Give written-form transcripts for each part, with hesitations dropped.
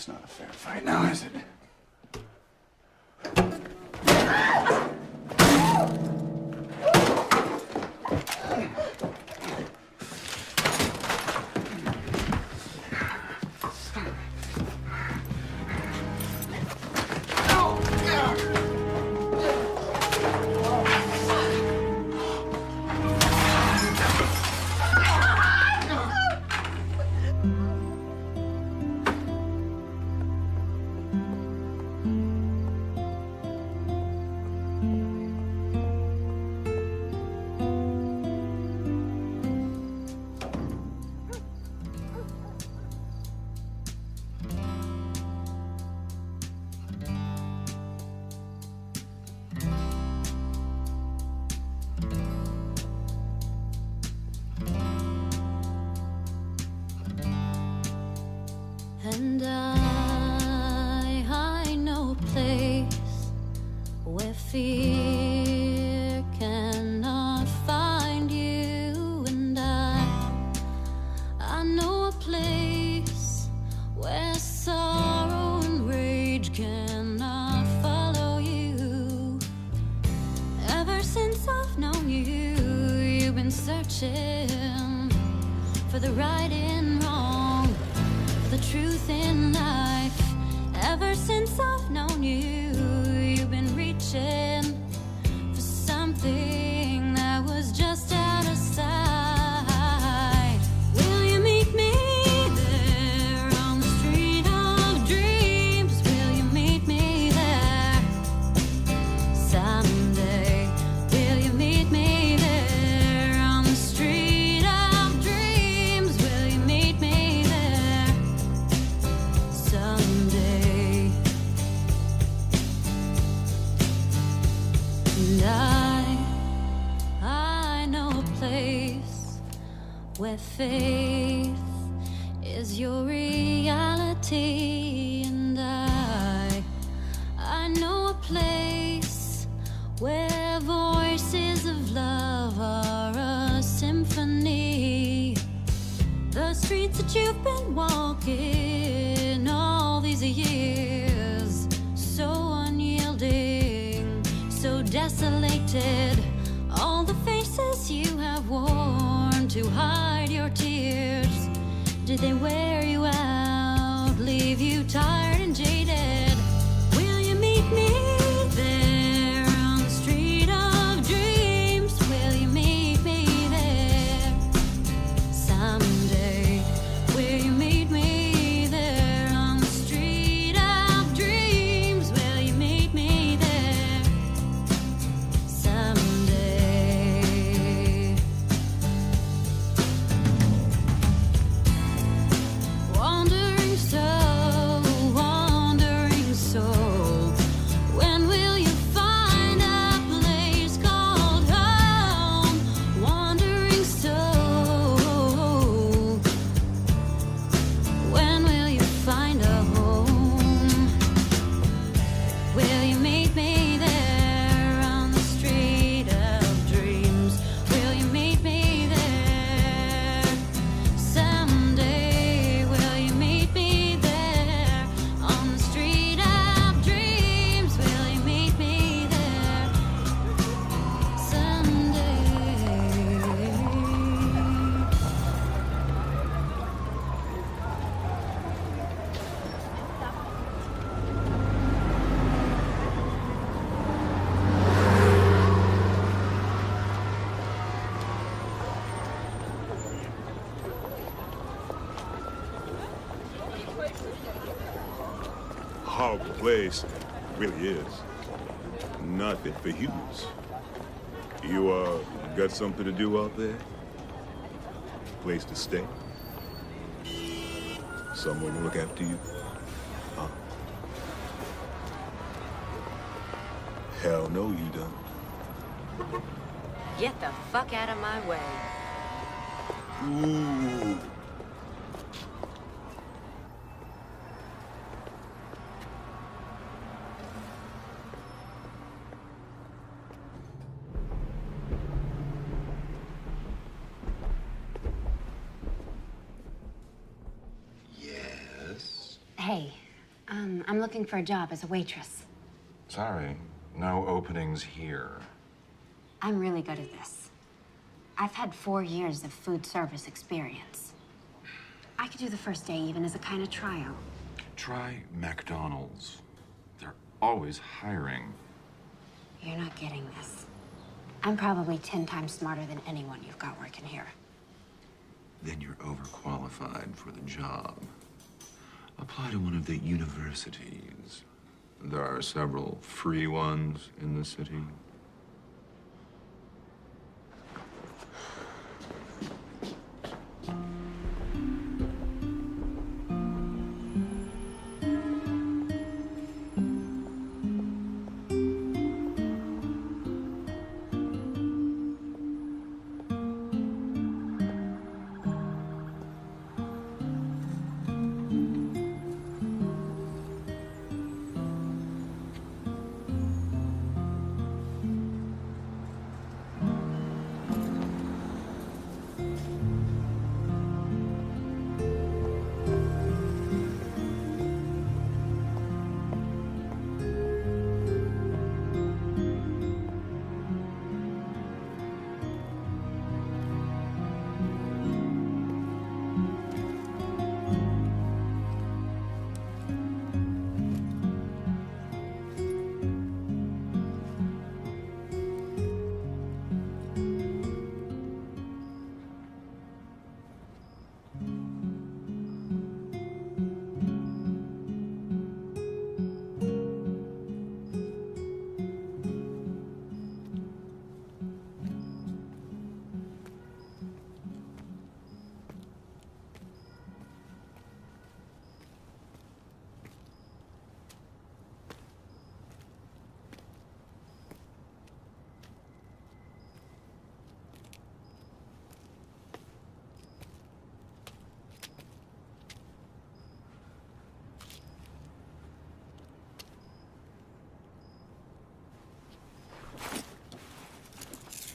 That's not a fair fight now, is it? And I know a place where fear cannot find you. And I know a place where sorrow and rage cannot follow you. Ever since I've known you, you've been searching for the right and wrong, the truth in life. Ever since I've known you, you've been reaching for something that was just out of sight. Will you meet me there on the street of dreams? Will you meet me there someday? Will you meet me there on the street of dreams? Will you meet me there someday? And I know a place where faith is your reality. And I know a place where voices of love are a symphony. The streets that you've been walking all these years, so unyielding, so desolated. All the faces you have worn to hide your tears, did they wear you out, leave you tired and jaded? Will you meet me there on the street of dreams? Will you meet me there someday? Will you meet me there on the street of dreams? Will you meet me there someday? Wandering soul, when will you find a place called home? Wandering soul, when will you find a home? Will you meet me there on the street of dreams? Will you meet me there someday? Will you meet me there on the street of dreams? Will you meet me there someday? Horrible place. It really is. Nothing for humans. You, got something to do out there? Place to stay? Someone to look after you? Huh? Hell no, you don't. Get the fuck out of my way. Ooh. Yes. Hey, looking for a job as a waitress. Sorry, no openings here. I'm really good at this. I've had 4 years of food service experience. I could do the first day even as a kind of tryout. Try McDonald's. They're always hiring. You're not getting this. I'm probably 10 times smarter than anyone you've got working here. Then you're overqualified for the job. Apply to one of the universities. There are several free ones in the city.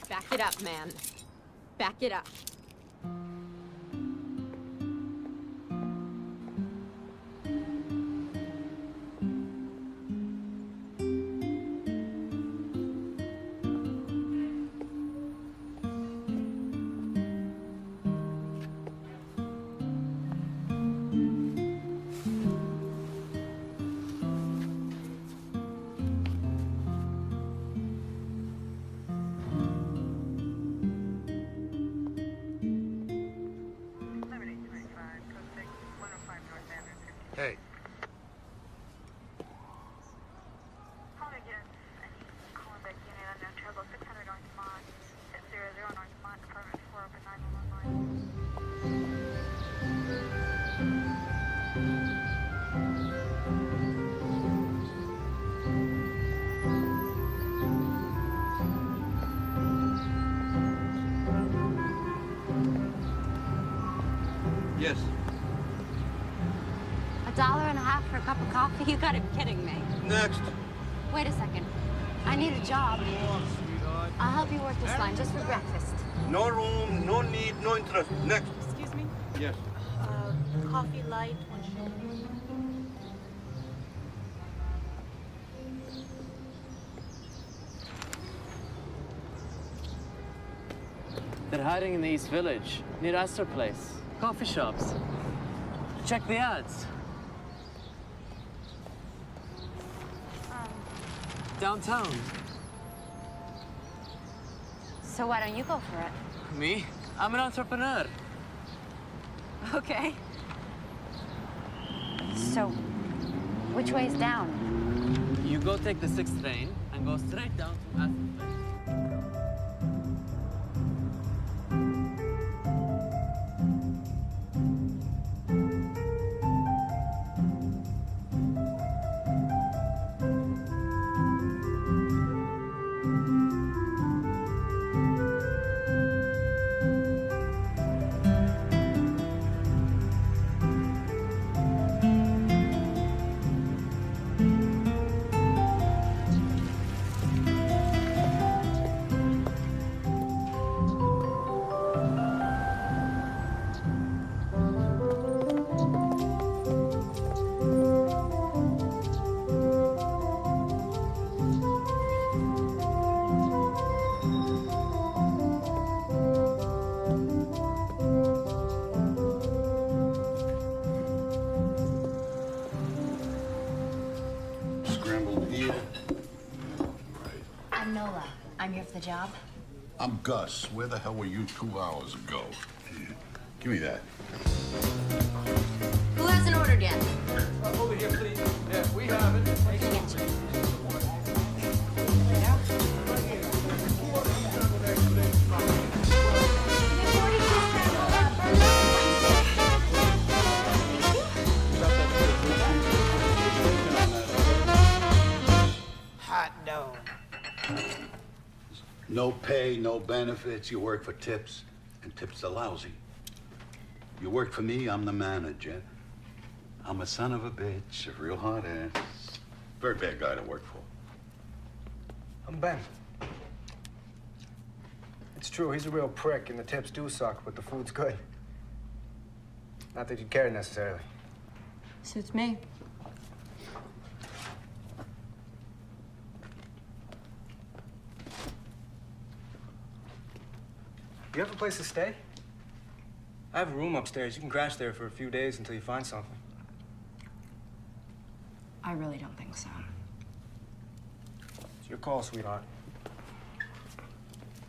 Back it up, man. Back it up. Hey. Call again. I need calling back unit unknown trouble 600 North Mont, 600 North Mont, Department 4, open 911 line. Yes. $1.50 for a cup of coffee? You gotta be kidding me. Next. Wait a second. I need a job. I'll help you work this line just for breakfast. No room, no need, no interest. Next. Excuse me? Yes. Coffee light, 1 sugar. They're hiding in the East Village, near Astor Place. Coffee shops. Check the ads. Downtown. So why don't you go for it? Me? I'm an entrepreneur. Okay. So, which way's down? You go take the 6th train and go straight down to Astor Place. I'm Gus. Where the hell were you 2 hours ago? Here. Give me that. Who hasn't ordered yet? Over here, please. Yeah, we have it. Hot dog. No pay, no benefits. You work for tips, and tips are lousy. You work for me, I'm the manager. I'm a son of a bitch, a real hard ass. Very bad guy to work for. I'm Ben. It's true, he's a real prick, and the tips do suck, but the food's good. Not that you'd care necessarily. Suits me. You have a place to stay? I have a room upstairs. You can crash there for a few days until you find something. I really don't think so. It's your call, sweetheart.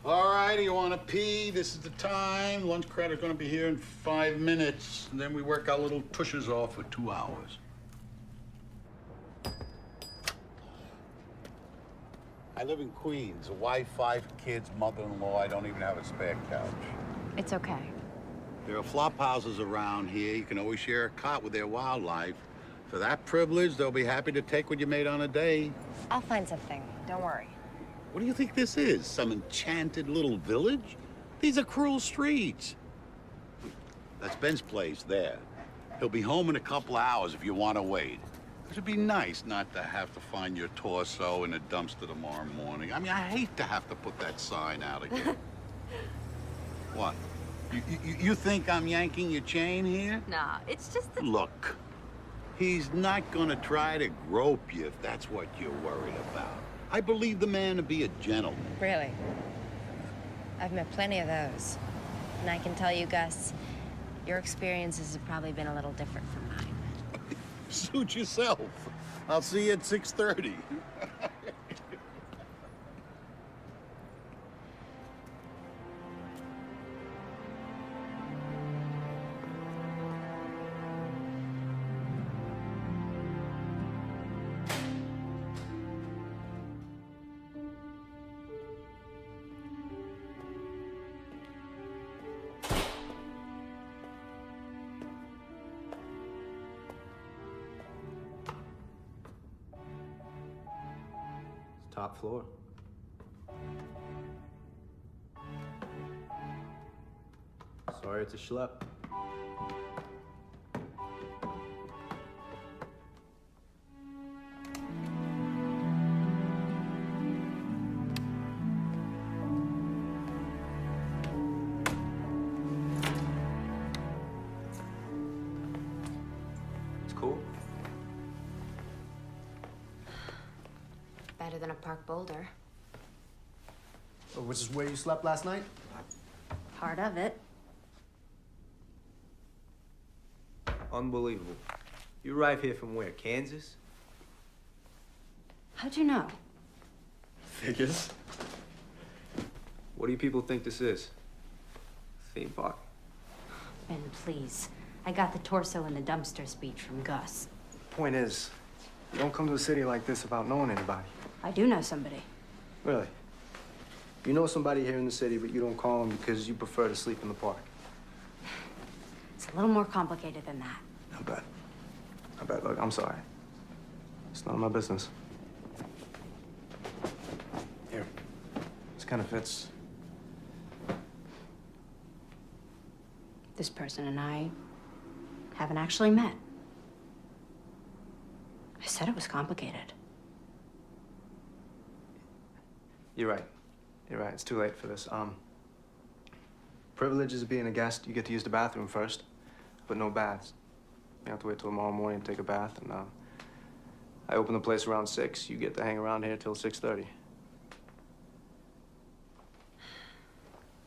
All right, you want to pee? This is the time. Lunch credit's going to be here in 5 minutes. And then we work our little tushes off for 2 hours. I live in Queens. A wife, 5 kids, mother-in-law. I don't even have a spare couch. It's okay. There are flop houses around here. You can always share a cot with their wildlife. For that privilege, they'll be happy to take what you made on a day. I'll find something. Don't worry. What do you think this is? Some enchanted little village? These are cruel streets. That's Ben's place there. He'll be home in a couple of hours if you want to wait. It'd be nice not to have to find your torso in a dumpster tomorrow morning. I mean, I hate to have to put that sign out again. What? You think I'm yanking your chain here? Nah, it's just that... Look, he's not gonna try to grope you if that's what you're worried about. I believe the man to be a gentleman. Really? I've met plenty of those. And I can tell you, Gus, your experiences have probably been a little different from mine. Suit yourself. I'll see you at 6:30. Top floor. Sorry, it's a schlep. It's cool. Better than a park boulder. Which is where you slept last night? Part of it. Unbelievable. You arrived here from where, Kansas? How'd you know? Figures. What do you people think this is? Theme park? Ben, please. I got the torso in the dumpster speech from Gus. Point is, you don't come to a city like this without knowing anybody. I do know somebody. Really? You know somebody here in the city, but you don't call them because you prefer to sleep in the park. It's a little more complicated than that. I bet. I bet. Look, I'm sorry. It's none of my business. Here. This kind of fits. This person and I haven't actually met. I said it was complicated. You're right. You're right. It's too late for this. Privileges of being a guest, you get to use the bathroom first, but no baths. You have to wait till tomorrow morning to take a bath, and I open the place around 6. You get to hang around here till 6:30.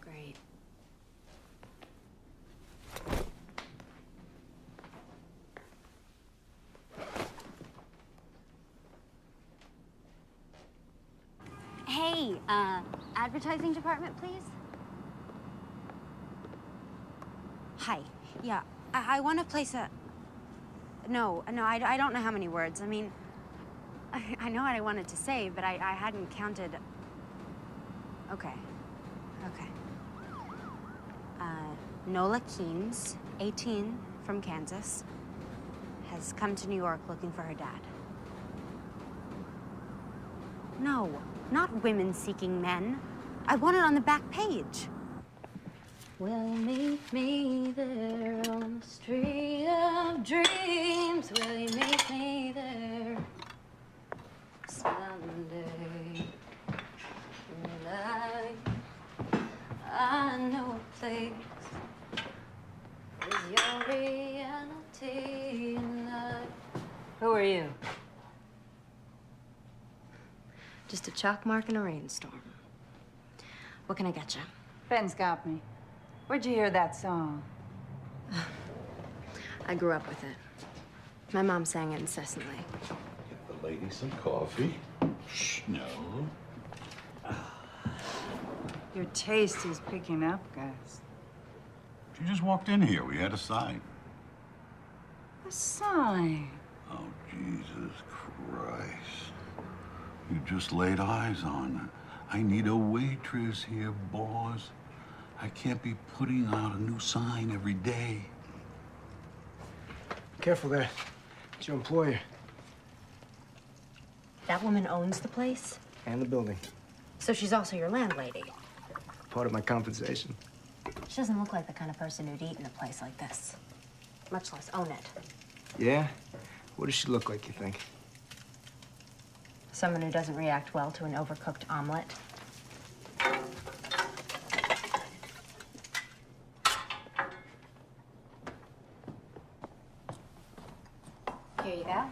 Great. Hey, advertising department, please? Hi. Yeah, I want to place a... No, I don't know how many words. I mean, I know what I wanted to say, but I hadn't counted. Okay. Nola Keynes, 18, from Kansas, has come to New York looking for her dad. No, not women seeking men. I want it on the back page. Will you meet me there on the street of dreams? Will you meet me there someday? I know a place is your reality and Who are you? Just a chalk mark in a rainstorm. What can I get you? Ben's got me. Where'd you hear that song? I grew up with it. My mom sang it incessantly. Get the lady some coffee. Shh, no. Your taste is picking up, Gus. She just walked in here. We had a sign. A sign? Oh, Jesus Christ. You just laid eyes on her. I need a waitress here, boss. I can't be putting out a new sign every day. Careful there. It's your employer. That woman owns the place? And the building. So she's also your landlady? Part of my compensation. She doesn't look like the kind of person who'd eat in a place like this. Much less own it. Yeah? What does she look like, you think? Someone who doesn't react well to an overcooked omelet. Here you go.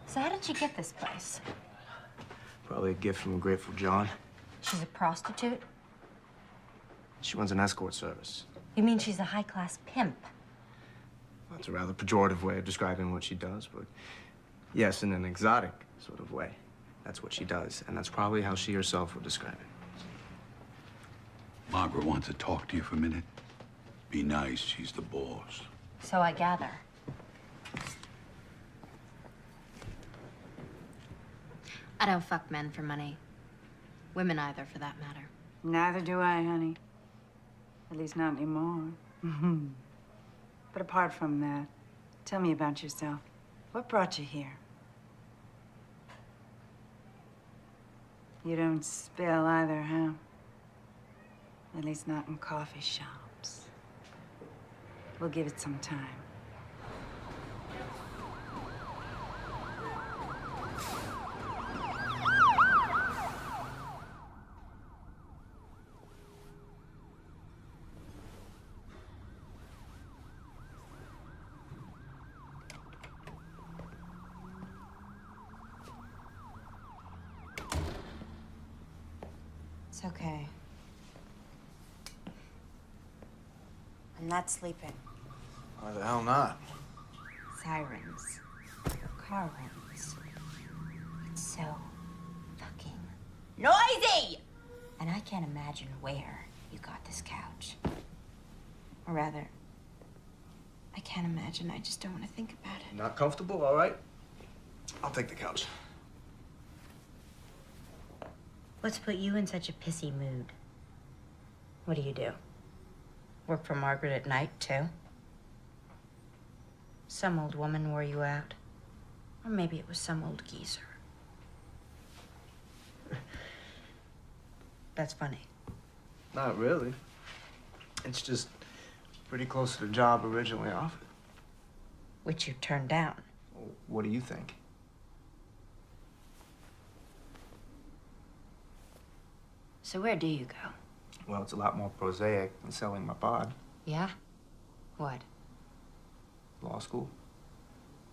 So how did she get this place? Probably a gift from a Grateful John. She's a prostitute? She runs an escort service. You mean she's a high-class pimp? Well, it's a rather pejorative way of describing what she does, but yes, in an exotic sort of way. That's what she does, and that's probably how she herself would describe it. Margaret wants to talk to you for a minute. Be nice, she's the boss. So I gather. I don't fuck men for money. Women either, for that matter. Neither do I, honey. At least not anymore. But apart from that, tell me about yourself. What brought you here? You don't spill either, huh? At least not in coffee shops. We'll give it some time. It's okay. I'm not sleeping. Why the hell not? Sirens. Car runs. It's so fucking noisy! And I can't imagine where you got this couch. Or rather, I can't imagine. I just don't want to think about it. Not comfortable? All right. I'll take the couch. What's put you in such a pissy mood? What do? Work for Margaret at night, too? Some old woman wore you out. Or maybe it was some old geezer. That's funny. Not really. It's just pretty close to the job originally offered. Which you turned down. Well, what do you think? So where do you go? Well, it's a lot more prosaic than selling my pod. Yeah? What? Law school.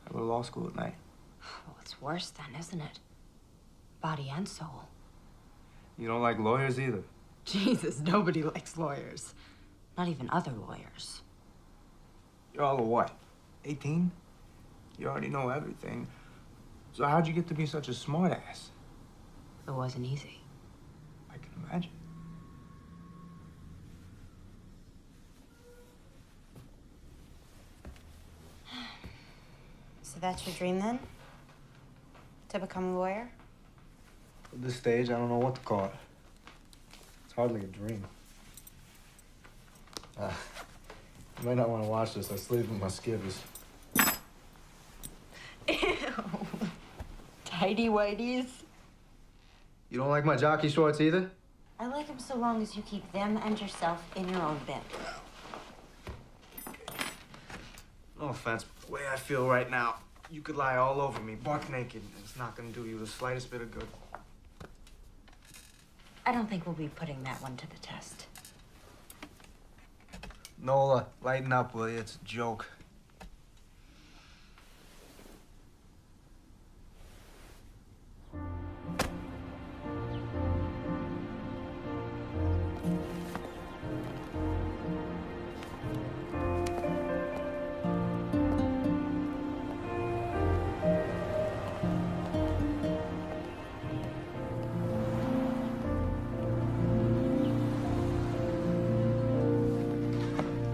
I go to law school at night. Well, it's worse then, isn't it? Body and soul. You don't like lawyers either. Jesus, nobody likes lawyers. Not even other lawyers. You're all a what? 18? You already know everything. So how'd you get to be such a smartass? It wasn't easy. I can imagine. So that's your dream then? To become a lawyer? At this stage, I don't know what to call it. It's hardly a dream. You might not want to watch this. I sleep with my skivvies. Ew. Tidy whities. You don't like my jockey shorts either? I like them so long as you keep them and yourself in your own bed. No offense, but the way I feel right now, you could lie all over me, buck naked, and it's not gonna do you the slightest bit of good. I don't think we'll be putting that one to the test. Nola, lighten up, will you? It's a joke.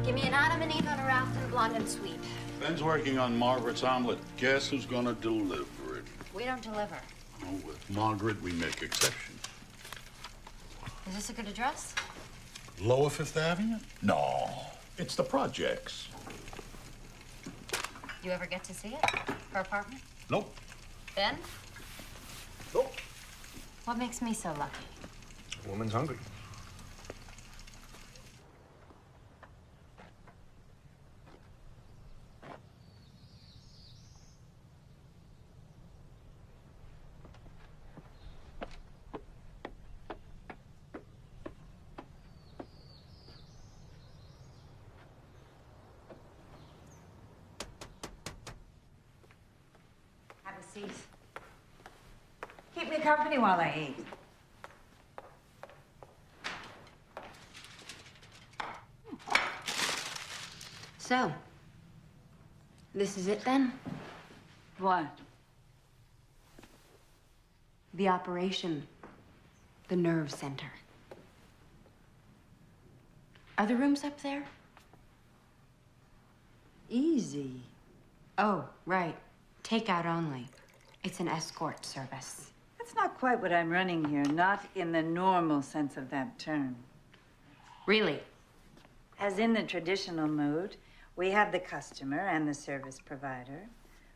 Give me an Adam and Eve on a raft and a blonde and sweet. Ben's working on Margaret's omelet. Guess who's gonna deliver it? We don't deliver. Oh, with Margaret, we make exceptions. Is this a good address? Lower Fifth Avenue? No, it's the projects. You ever get to see it? Her apartment? Nope. Ben? Nope. What makes me so lucky? A woman's hungry. Have a seat. Keep me company while I eat. So, this is it then? What? The operation. The nerve center. Are the rooms up there? Easy. Oh, right. Takeout only. It's an escort service. That's not quite what I'm running here, not in the normal sense of that term. Really? As in the traditional mood, we have the customer and the service provider.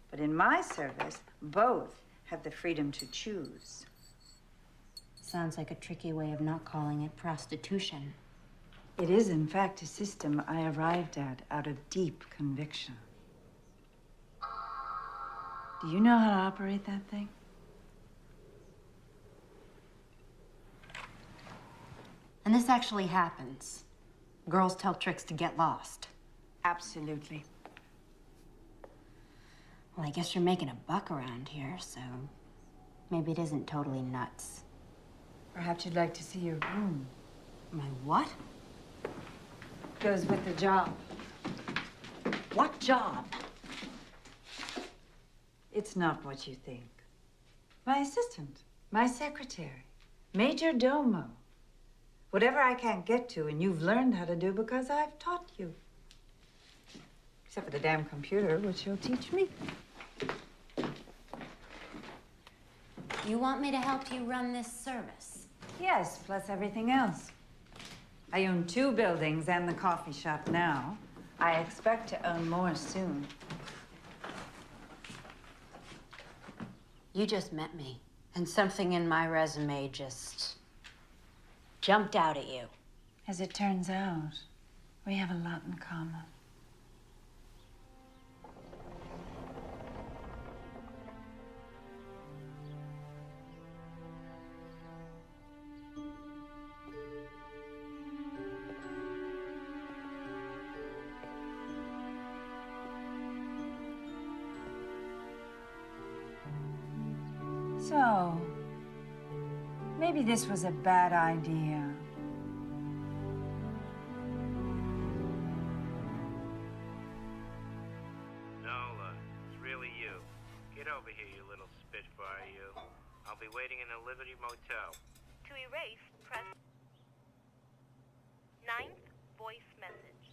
But in my service, both have the freedom to choose. Sounds like a tricky way of not calling it prostitution. It is, in fact, a system I arrived at out of deep conviction. Do you know how to operate that thing? And this actually happens. Girls tell tricks to get lost. Absolutely. Well, I guess you're making a buck around here, so maybe it isn't totally nuts. Perhaps you'd like to see your room. My what? Goes with the job. What job? It's not what you think. My assistant, my secretary, major domo. Whatever I can't get to and you've learned how to do because I've taught you. Except for the damn computer, which you'll teach me. You want me to help you run this service? Yes, plus everything else. I own 2 buildings and the coffee shop now. I expect to own more soon. You just met me, and something in my resume just jumped out at you. As it turns out, we have a lot in common. So, maybe this was a bad idea. Nola, it's really you. Get over here, you little spit waiting in a Liberty Motel. To erase, press 9th voice message.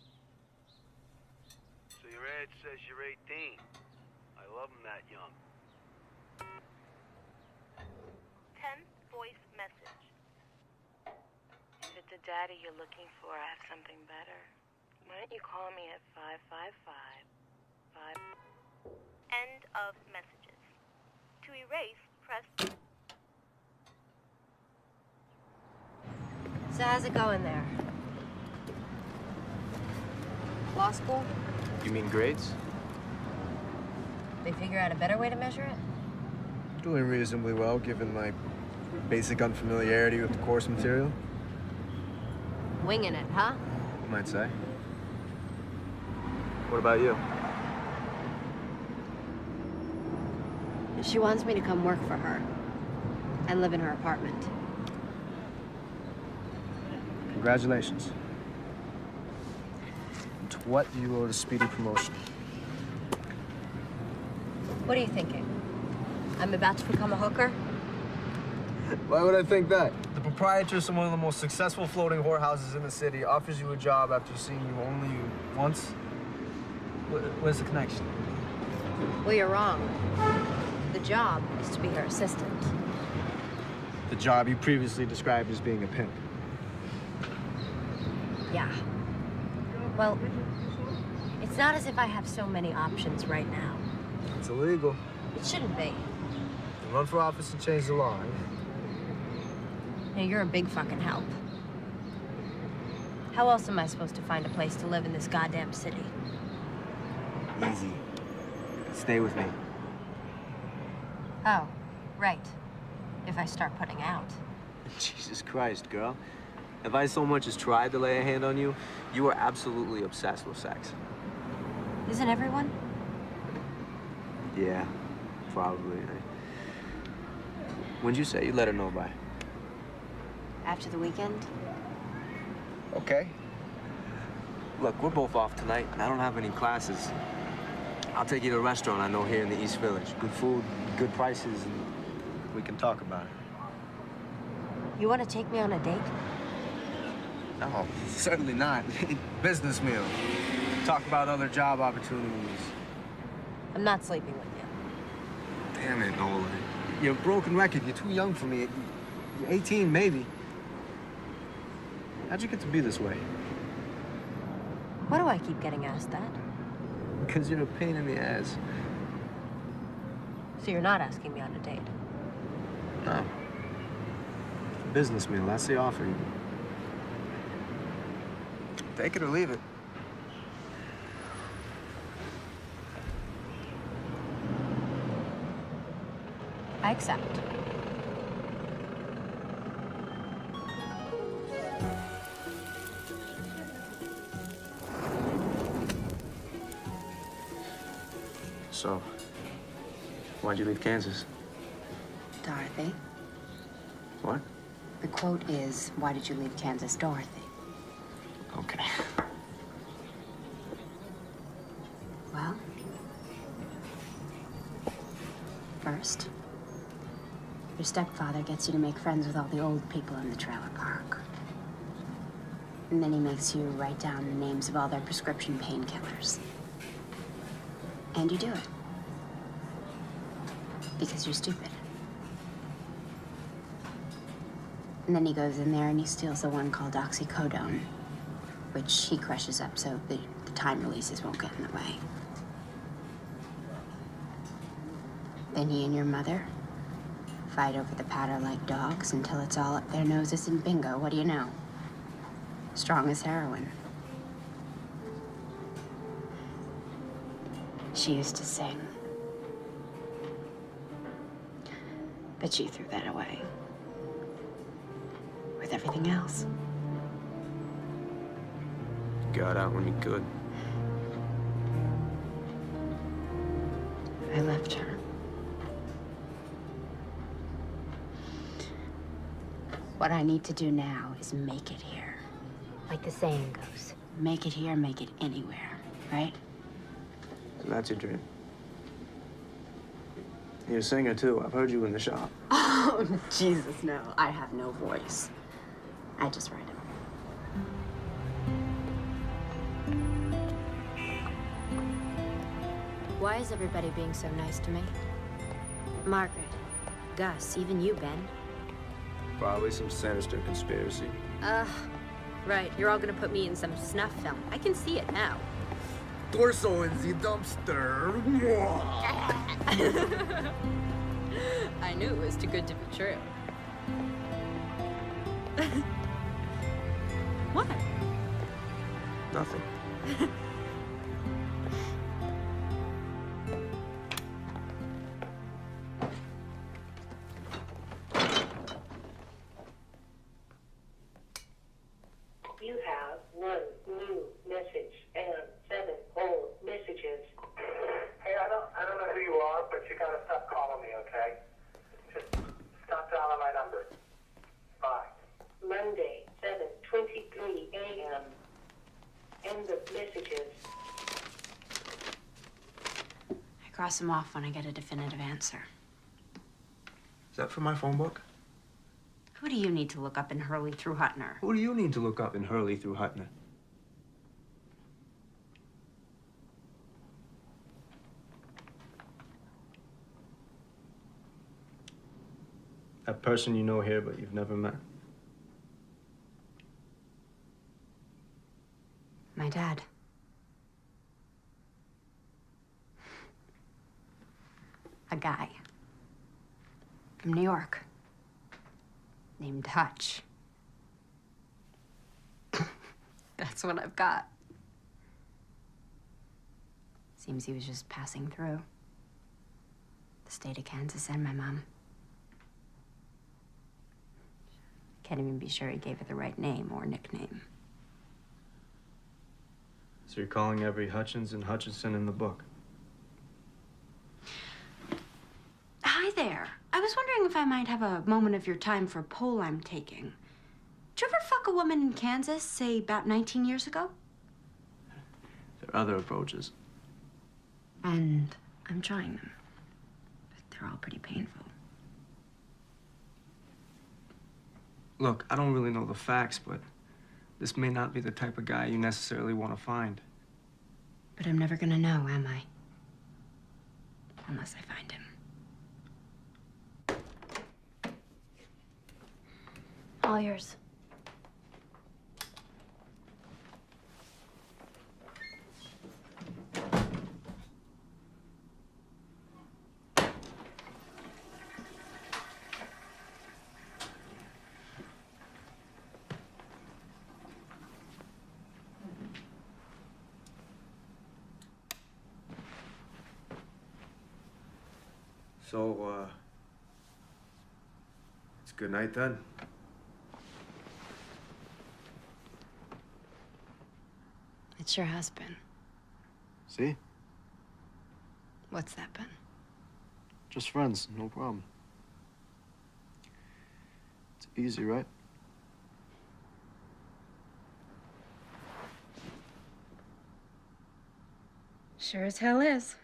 So your ad says you're 18. I love them that young. 10th voice message. If it's a daddy you're looking for, I have something better. Why don't you call me at 555-5... End of messages. To erase, press... So how's it going there? Law school? You mean grades? They figure out a better way to measure it? Doing reasonably well, given my basic unfamiliarity with the course material. Winging it, huh? You might say. What about you? She wants me to come work for her and live in her apartment. Congratulations. And to what do you owe the speedy promotion? What are you thinking? I'm about to become a hooker? Why would I think that? The proprietress of one of the most successful floating whorehouses in the city offers you a job after seeing you only once? Where's the connection? Well, you're wrong. The job is to be her assistant. The job you previously described as being a pimp. Yeah. Well, it's not as if I have so many options right now. It's illegal. It shouldn't be. You run for office and change the law, right? Hey, you're a big fucking help. How else am I supposed to find a place to live in this goddamn city? Easy. Stay with me. Oh, right. If I start putting out. Jesus Christ, girl. If I so much as tried to lay a hand on you, you are absolutely obsessed with sex. Isn't everyone? Yeah, probably. When'd you say you'd let her know by? After the weekend? Okay. Look, we're both off tonight, and I don't have any classes. I'll take you to a restaurant I know here in the East Village. Good food, good prices, and we can talk about it. You want to take me on a date? No, certainly not. Business meal. Talk about other job opportunities. I'm not sleeping with you. Damn it, Nola. You're a broken record. You're too young for me. You're 18, maybe. How'd you get to be this way? Why do I keep getting asked that? Because you're a pain in the ass. So you're not asking me on a date? No. Business meal, that's the offer. Take it or leave it. I accept. So, why'd you leave Kansas? Dorothy. What? The quote is, why did you leave Kansas, Dorothy? Okay. Well, first, your stepfather gets you to make friends with all the old people in the trailer park. And then he makes you write down the names of all their prescription painkillers. And you do it. Because you're stupid. And then he goes in there and he steals the one called oxycodone, which he crushes up so the time releases won't get in the way. Then he and your mother fight over the powder like dogs until it's all up their noses, and bingo, what do you know? Strong as heroin. She used to sing. But she threw that away. With everything else. Got out when you could. I left her. What I need to do now is make it here. Like the saying goes, make it here, make it anywhere, right? So that's your dream. You're a singer, too. I've heard you in the shop. Oh, Jesus, no. I have no voice. I just write it. Why is everybody being so nice to me? Margaret, Gus, even you, Ben. Probably some sinister conspiracy. Right. You're all gonna put me in some snuff film. I can see it now. Torso in the dumpster. I knew it was too good to be true. What? Nothing. You have 1 new message and 7 old messages. Hey, I don't know who you are, but you gotta stop calling me, okay? Just stop dialing my number. Bye. Monday, 7:23 a.m. End of messages. I cross them off when I get a definitive answer. Is that from my phone book? Who do you need to look up in Hurley through Hutner? Who do you need to look up in Hurley through Hutner? That person you know here, but you've never met. My dad. A guy. From New York. Named Hutch. That's what I've got. Seems he was just passing through. The state of Kansas and my mom. Can't even be sure he gave her the right name or nickname. So you're calling every Hutchins and Hutchinson in the book? Hi there. I was wondering if I might have a moment of your time for a poll I'm taking. Did you ever fuck a woman in Kansas, say, about 19 years ago? There are other approaches. And I'm trying them. But they're all pretty painful. Look, I don't really know the facts, but this may not be the type of guy you necessarily want to find. But I'm never gonna know, am I? Unless I find him. All yours. So, it's good night then. It sure has been. See? What's that been? Just friends, no problem. It's easy, right? Sure as hell is.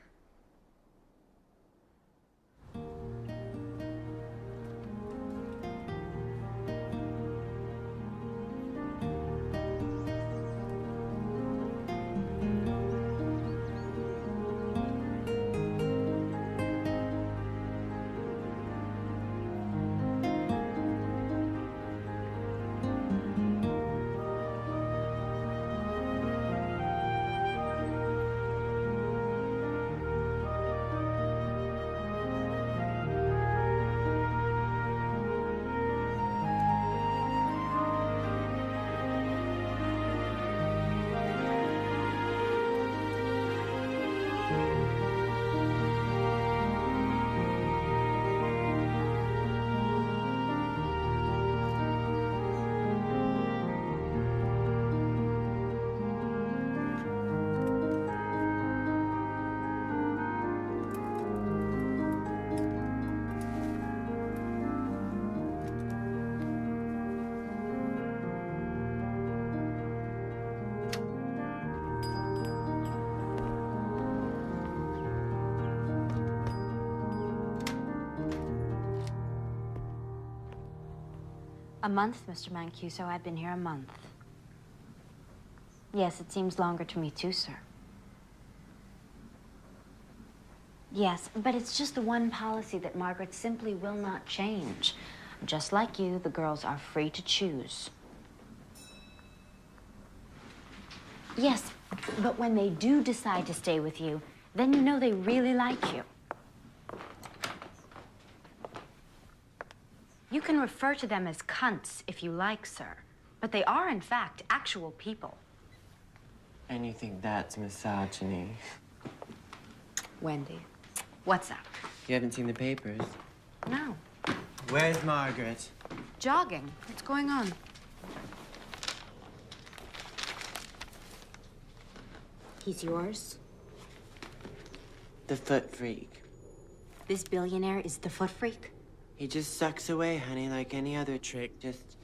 A month, Mr. Mancuso. I've been here a month. Yes, it seems longer to me too, sir. Yes, but it's just the one policy that Margaret simply will not change. Just like you, the girls are free to choose. Yes, but when they do decide to stay with you, then you know they really like you. You can refer to them as cunts if you like, sir. But they are, in fact, actual people. And you think that's misogyny? Wendy, what's up? You haven't seen the papers? No. Where's Margaret? Jogging. What's going on? He's yours? The foot freak. This billionaire is the foot freak? He just sucks away, honey, like any other trick, just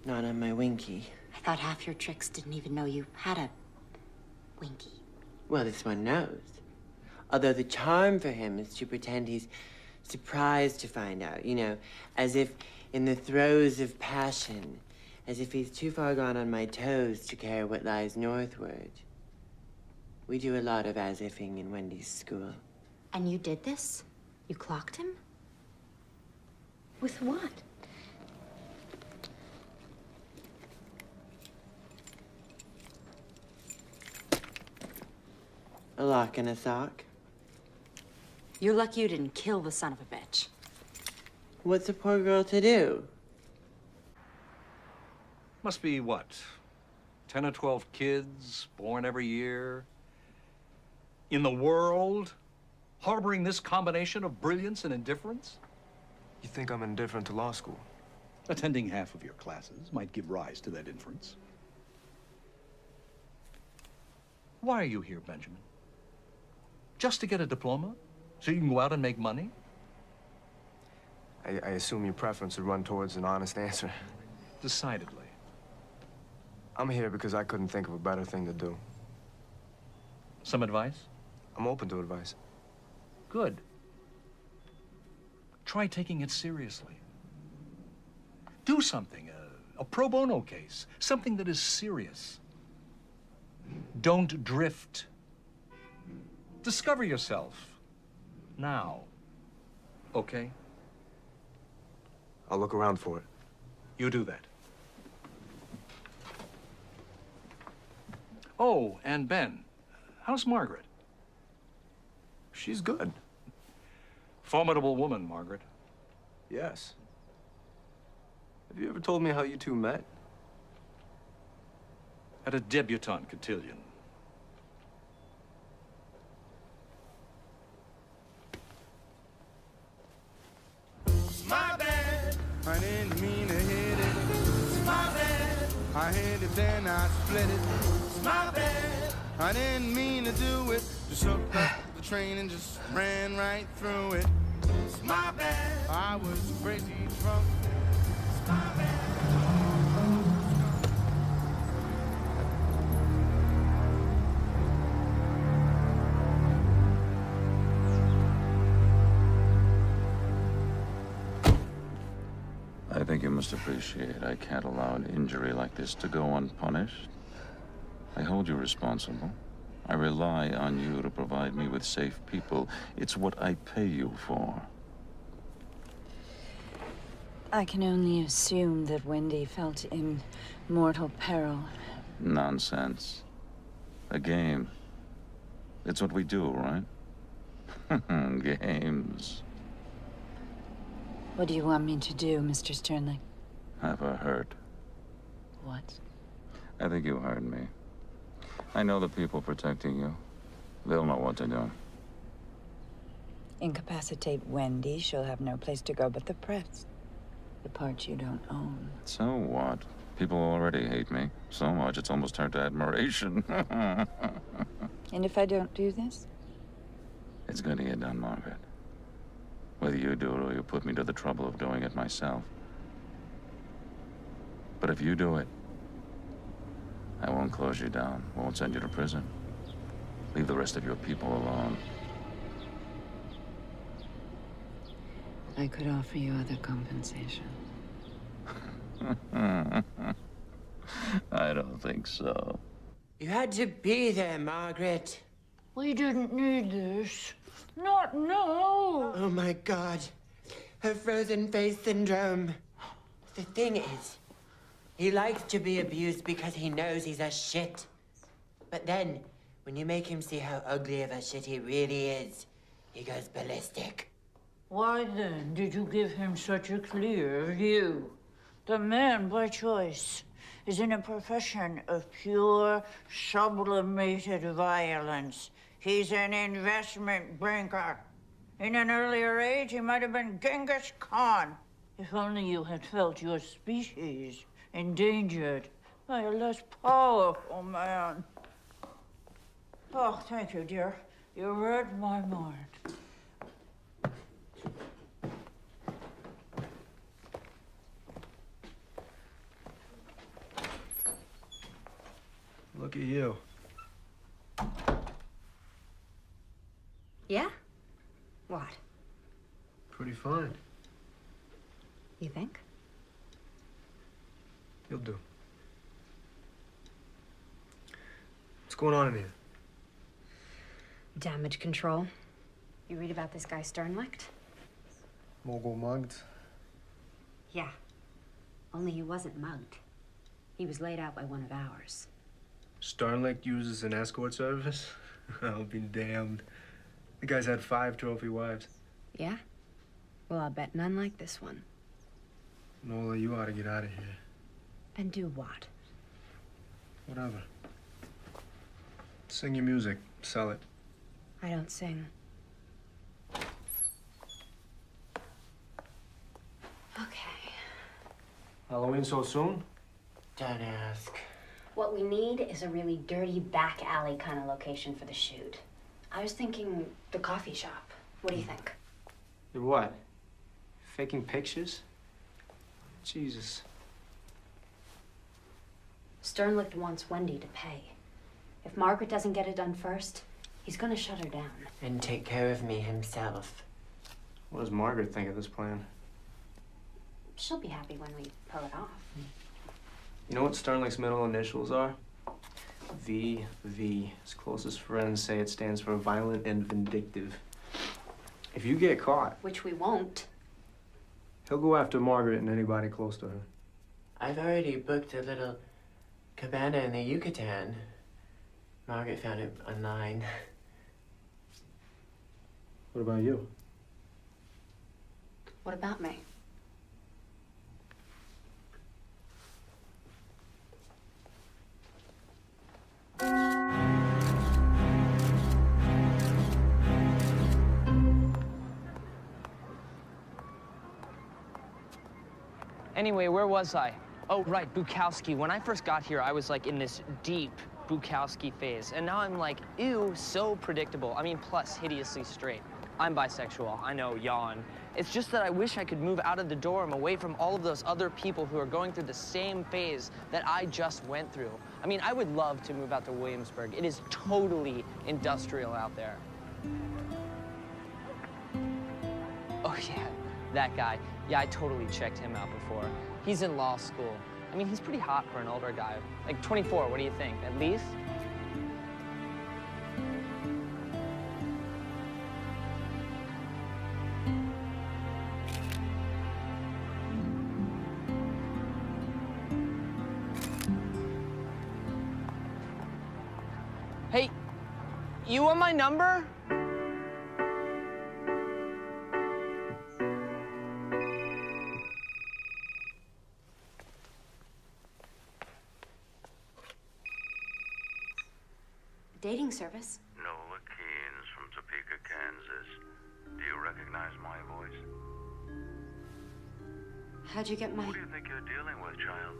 not on my winky. I thought half your tricks didn't even know you had a winky. Well, this one knows. Although the charm for him is to pretend he's surprised to find out, you know, as if in the throes of passion, as if he's too far gone on my toes to care what lies northward. We do a lot of as-ifing in Wendy's school. And you did this? You clocked him? With what? A lock and a sock. You're lucky you didn't kill the son of a bitch. What's a poor girl to do? Must be, what, 10 or 12 kids born every year? In the world, harboring this combination of brilliance and indifference? You think I'm indifferent to law school? Attending half of your classes might give rise to that inference. Why are you here, Benjamin? Just to get a diploma? So you can go out and make money? I assume your preference would run towards an honest answer. Decidedly. I'm here because I couldn't think of a better thing to do. Some advice? I'm open to advice. Good. Try taking it seriously. Do something, a pro bono case, something that is serious. Don't drift. Discover yourself. Now. Okay? I'll look around for it. You do that. Oh, and Ben, how's Margaret? She's good. Formidable woman, Margaret. Yes. Have you ever told me how you two met? At a debutante cotillion. My bad, I didn't mean to hit it. It's my bad, I hit it then I split it. It's my bad, I didn't mean to do it. Just hooked up the train and just ran right through it. It's my bad, I was crazy drunk. It's my bad. I think you must appreciate I can't allow an injury like this to go unpunished. I hold you responsible. I rely on you to provide me with safe people. It's what I pay you for. I can only assume that Wendy felt in mortal peril. Nonsense. A game. It's what we do, right? Games. What do you want me to do, Mr. Sternling? Have her hurt. What? I think you heard me. I know the people protecting you. They'll know what to do. Incapacitate Wendy, she'll have no place to go but the press. The part you don't own. So what? People already hate me. So much it's almost turned to admiration. And if I don't do this? It's gonna get done, Margaret. Whether you do it or you put me to the trouble of doing it myself. But if you do it, I won't close you down, won't send you to prison. Leave the rest of your people alone. I could offer you other compensation. don't think so. You had to be there, Margaret. We didn't need this. Not now. Oh, my God. Her frozen face syndrome. The thing is, he likes to be abused because he knows he's a shit. But then, when you make him see how ugly of a shit he really is, he goes ballistic. Why then did you give him such a clear view? The man, by choice, is in a profession of pure, sublimated violence. He's an investment banker. In an earlier age, he might have been Genghis Khan. If only you had felt your species endangered by a less powerful man. Oh, thank you, dear. You read my mind. Look at you. Yeah? What? Pretty fine. You think? You'll do. What's going on in here? Damage control. You read about this guy Sternlicht? Mogul mugged? Yeah. Only he wasn't mugged. He was laid out by one of ours. Sternlicht uses an escort service? I'll be damned. The guy's had 5 trophy wives. Yeah? Well, I'll bet none like this one. Nola, you ought to get out of here. And do what? Whatever. Sing your music. Sell it. I don't sing. Okay. Halloween so soon? Don't ask. What we need is a really dirty back alley kind of location for the shoot. I was thinking the coffee shop. What do you think? You're what? Faking pictures? Jesus. Sternlicht wants Wendy to pay. If Margaret doesn't get it done first, he's gonna shut her down. And take care of me himself. What does Margaret think of this plan? She'll be happy when we pull it off. You know what Sternlicht's middle initials are? VV. His closest friends say it stands for violent and vindictive. If you get caught, Which we won't. he'll go after Margaret and anybody close to her. I've already booked a little cabana in the Yucatan. Margaret found it online. What about you? What about me? Anyway, where was I? Oh, right, Bukowski. When I first got here, I was like in this deep Bukowski phase. And now I'm like, ew, so predictable. I mean, plus hideously straight. I'm bisexual, I know, yawn. It's just that I wish I could move out of the dorm away from all of those other people who are going through the same phase that I just went through. I mean, I would love to move out to Williamsburg. It is totally industrial out there. Oh, yeah, that guy. Yeah, I totally checked him out before. He's in law school. I mean, he's pretty hot for an older guy. Like 24, what do you think? At least? Hey, you want my number? Dating service. Nola Keynes from Topeka, Kansas. Do you recognize my voice? How'd you get my... Who do you think you're dealing with, child?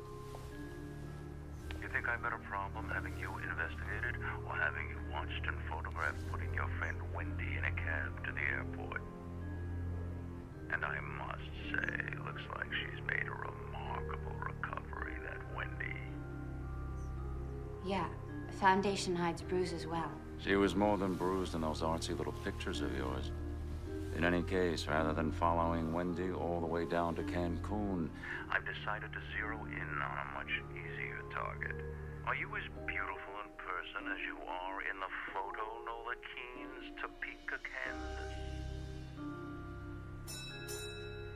You think I've got a problem having you investigated or having you watched and photographed putting your friend Wendy in a cab to the airport? And I must say, looks like she's made a remarkable recovery, that Wendy. Yeah, foundation hides bruise as well. She was more than bruised in those artsy little pictures of yours. In any case, rather than following Wendy all the way down to Cancun, I've decided to zero in on a much easier target. Are you as beautiful in person as you are in the photo, Nola Keene's Topeka, Kansas?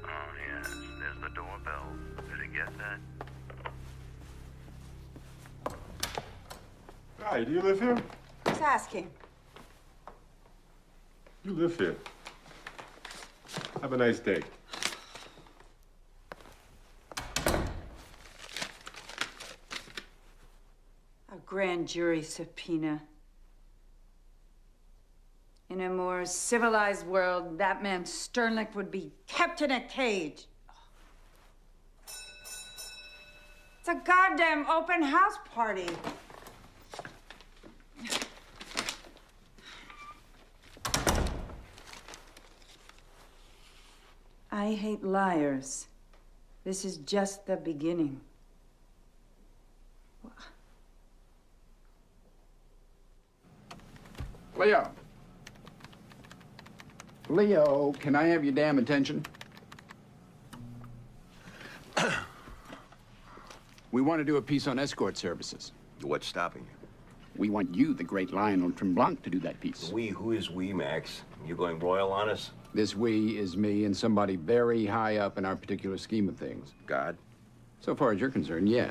Oh, yes, there's the doorbell. Did you get that? Hi, do you live here? Who's asking? You live here. Have a nice day. A grand jury subpoena. In a more civilized world, that man Sternlicht would be kept in a cage. It's a goddamn open house party. I hate liars. This is just the beginning. Leo. Leo, can I have your damn attention? We want to do a piece on escort services. What's stopping you? We want you, the great Lionel Tremblant, to do that piece. We? Who is we, Max? You going royal on us? This we is me and somebody very high up in our particular scheme of things. God? So far as you're concerned, yeah.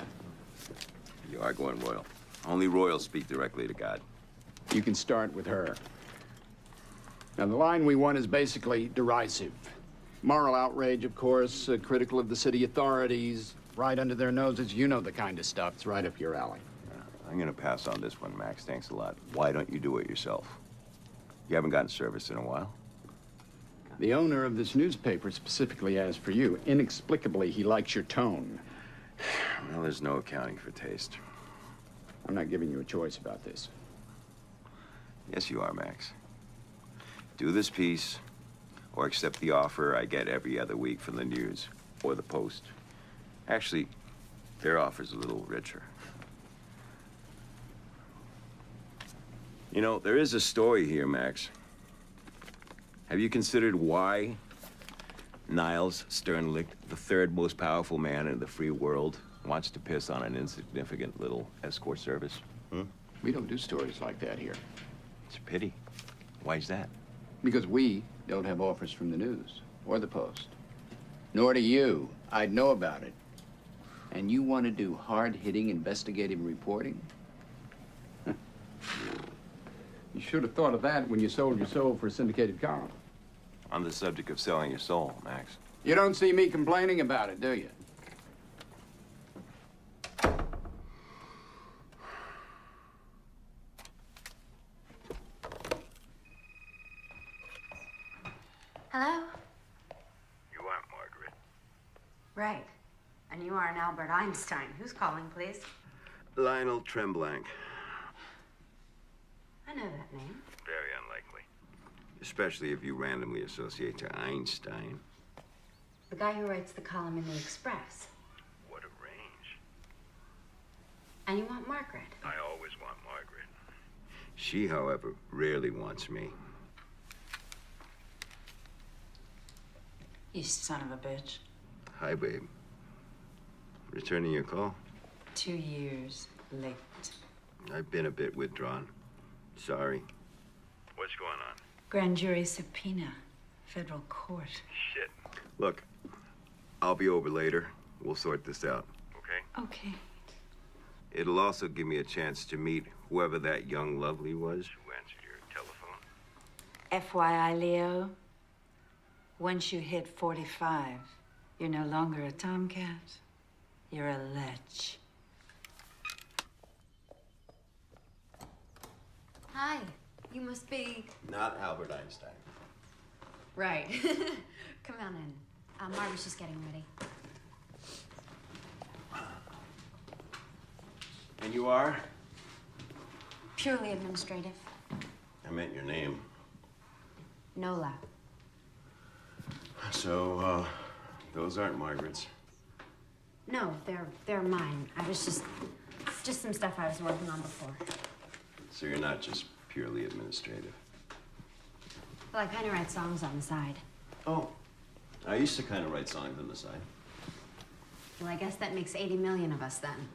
You are going royal. Only royals speak directly to God. You can start with her. Now, the line we want is basically derisive. Moral outrage, of course, critical of the city authorities, right under their noses. You know the kind of stuff. It's right up your alley. I'm gonna pass on this one, Max. Thanks a lot. Why don't you do it yourself? You haven't gotten service in a while. The owner of this newspaper specifically asked for you. Inexplicably, he likes your tone. Well, there's no accounting for taste. I'm not giving you a choice about this. Yes, you are, Max. Do this piece, or accept the offer I get every other week from the News or the Post. Actually, their offer's a little richer. You know, there is a story here, Max. Have you considered why Niles Sternlicht, the third most powerful man in the free world, wants to piss on an insignificant little escort service? We don't do stories like that here. It's a pity. Why's that? Because we don't have offers from the News or the Post. Nor do you. I'd know about it. And you want to do hard-hitting investigative reporting? You should have thought of that when you sold your soul for a syndicated column. On the subject of selling your soul, Max. You don't see me complaining about it, do you? Hello? You aren't Margaret. Right. And you are an Albert Einstein. Who's calling, please? Lionel Tremblant. I know that name. Very unlikely. Especially if you randomly associate to Einstein. The guy who writes the column in the Express. What a range. And you want Margaret. I always want Margaret. She, however, rarely wants me. You son of a bitch. Hi, babe. Returning your call? 2 years late. I've been a bit withdrawn. Sorry. What's going on? Grand jury subpoena. Federal court. Shit. Look, I'll be over later. We'll sort this out. Okay? Okay. It'll also give me a chance to meet whoever that young lovely was. Who answered your telephone? FYI, Leo, once you hit 45, you're no longer a tomcat. You're a lech. Hi. You must be... Not Albert Einstein. Right. Come on in. Margaret's just getting ready. And you are? Purely administrative. I meant your name. Nola. So, those aren't Margaret's. No, they're mine. I was just some stuff I was working on before. So you're not just purely administrative. Well, I kind of write songs on the side. Oh, I used to kind of write songs on the side. Well, I guess that makes 80 million of us then.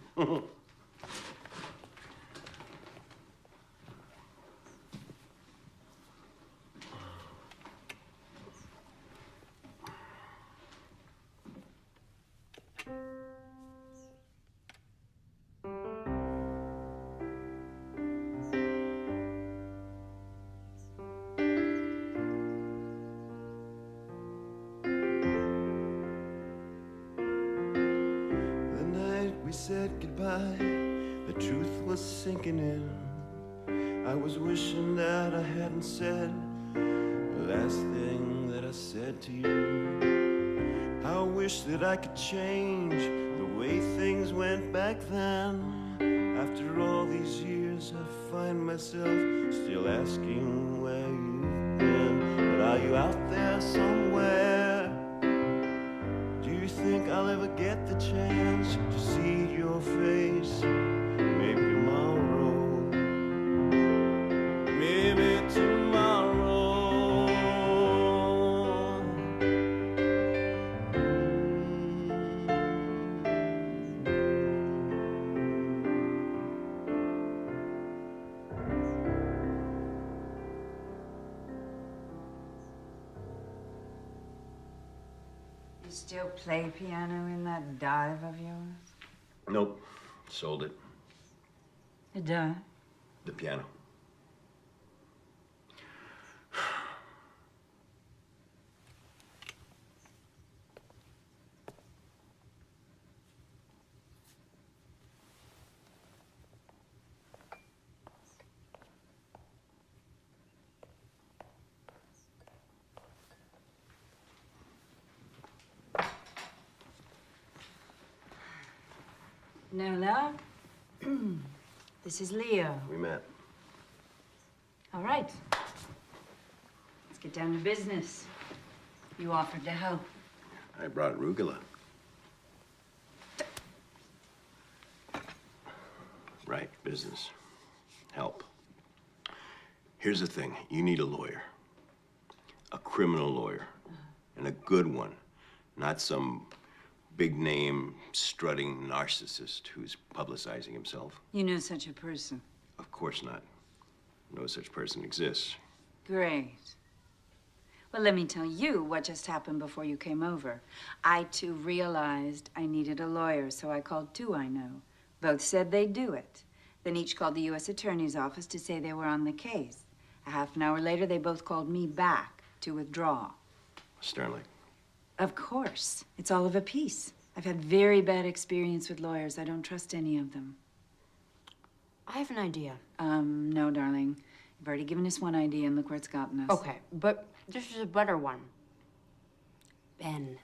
We said goodbye, the truth was sinking in. I was wishing that I hadn't said the last thing that I said to you. I wish that I could change the way things went back then. After all these years, I find myself still asking where you've been. But are you out there somewhere? Do you think I'll ever get the chance to see your face? Maybe tomorrow. Maybe tomorrow. You still play piano in that dive of yours? Nope. Sold it. The dive? The piano. Nola, this is Leo. We met. All right. Let's get down to business. You offered to help. I brought arugula. Right, business. Help. Here's the thing. You need a lawyer. A criminal lawyer. And a good one. Not some big-name, strutting narcissist who's publicizing himself. You know such a person. Of course not. No such person exists. Great. Well, let me tell you what just happened before you came over. I, too, realized I needed a lawyer, so I called two I know. Both said they'd do it. Then each called the U.S. Attorney's office to say they were on the case. A half an hour later, they both called me back to withdraw. Sternly. Of course. It's all of a piece. I've had very bad experience with lawyers. I don't trust any of them. I have an idea. No, darling. You've already given us one idea, and look where it's gotten us. Okay, but this is a better one. Ben.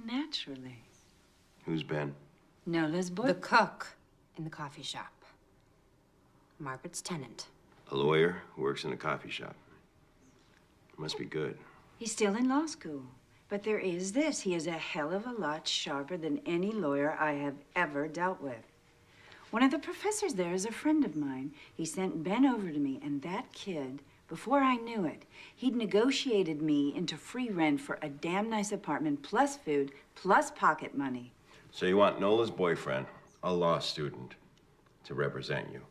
Naturally. Who's Ben? Nola's boy. The cook in the coffee shop. Margaret's tenant. A lawyer who works in a coffee shop. Must be good. He's still in law school. But there is this. He is a hell of a lot sharper than any lawyer I have ever dealt with. One of the professors there is a friend of mine. He sent Ben over to me, and that kid, before I knew it, he'd negotiated me into free rent for a damn nice apartment, plus food, plus pocket money. So you want Nola's boyfriend, a law student, to represent you?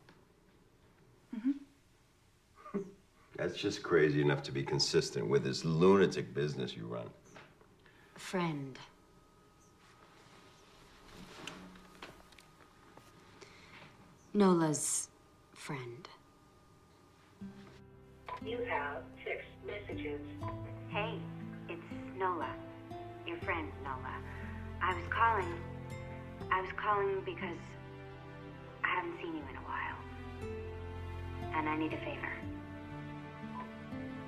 Mm-hmm. That's just crazy enough to be consistent with this lunatic business you run. Friend. Nola's friend. You have 6 messages. Hey, it's Nola. Your friend, Nola. I was calling because I haven't seen you in a while. And I need a favor.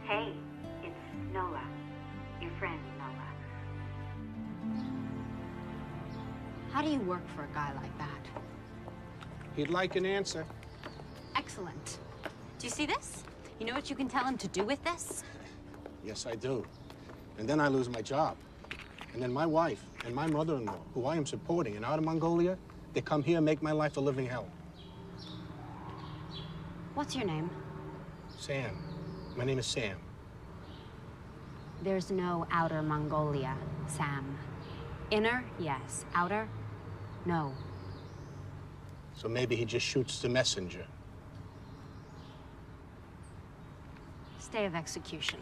Hey, it's Nola. Your friend, Nola. How do you work for a guy like that? He'd like an answer. Excellent. Do you see this? You know what you can tell him to do with this? Yes, I do. And then I lose my job. And then my wife and my mother-in-law, who I am supporting in Outer Mongolia, they come here and make my life a living hell. What's your name? Sam. My name is Sam. There's no outer Mongolia, Sam. Inner, yes. Outer, no. So maybe he just shoots the messenger. Stay of execution.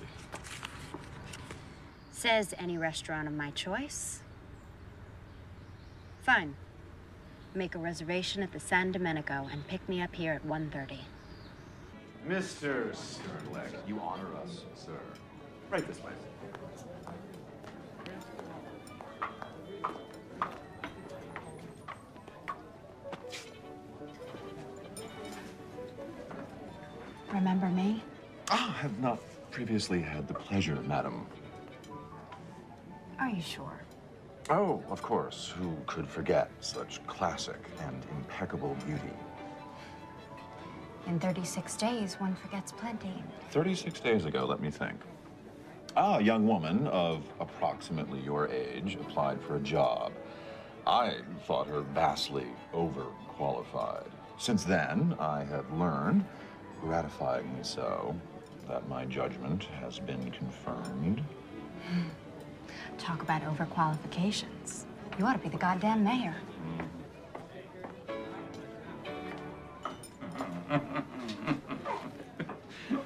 Says any restaurant of my choice. Fine. Make a reservation at the San Domenico and pick me up here at 1:30. Mr. Sternleck, you honor us, sir. Right this way. Remember me? Ah, I have not previously had the pleasure, madam. Are you sure? Oh, of course. Who could forget such classic and impeccable beauty? In 36 days, one forgets plenty. 36 days ago, let me think. A young woman of approximately your age applied for a job. I thought her vastly overqualified. Since then, I have learned, gratifyingly so, that my judgment has been confirmed. Talk about overqualifications. You ought to be the goddamn mayor.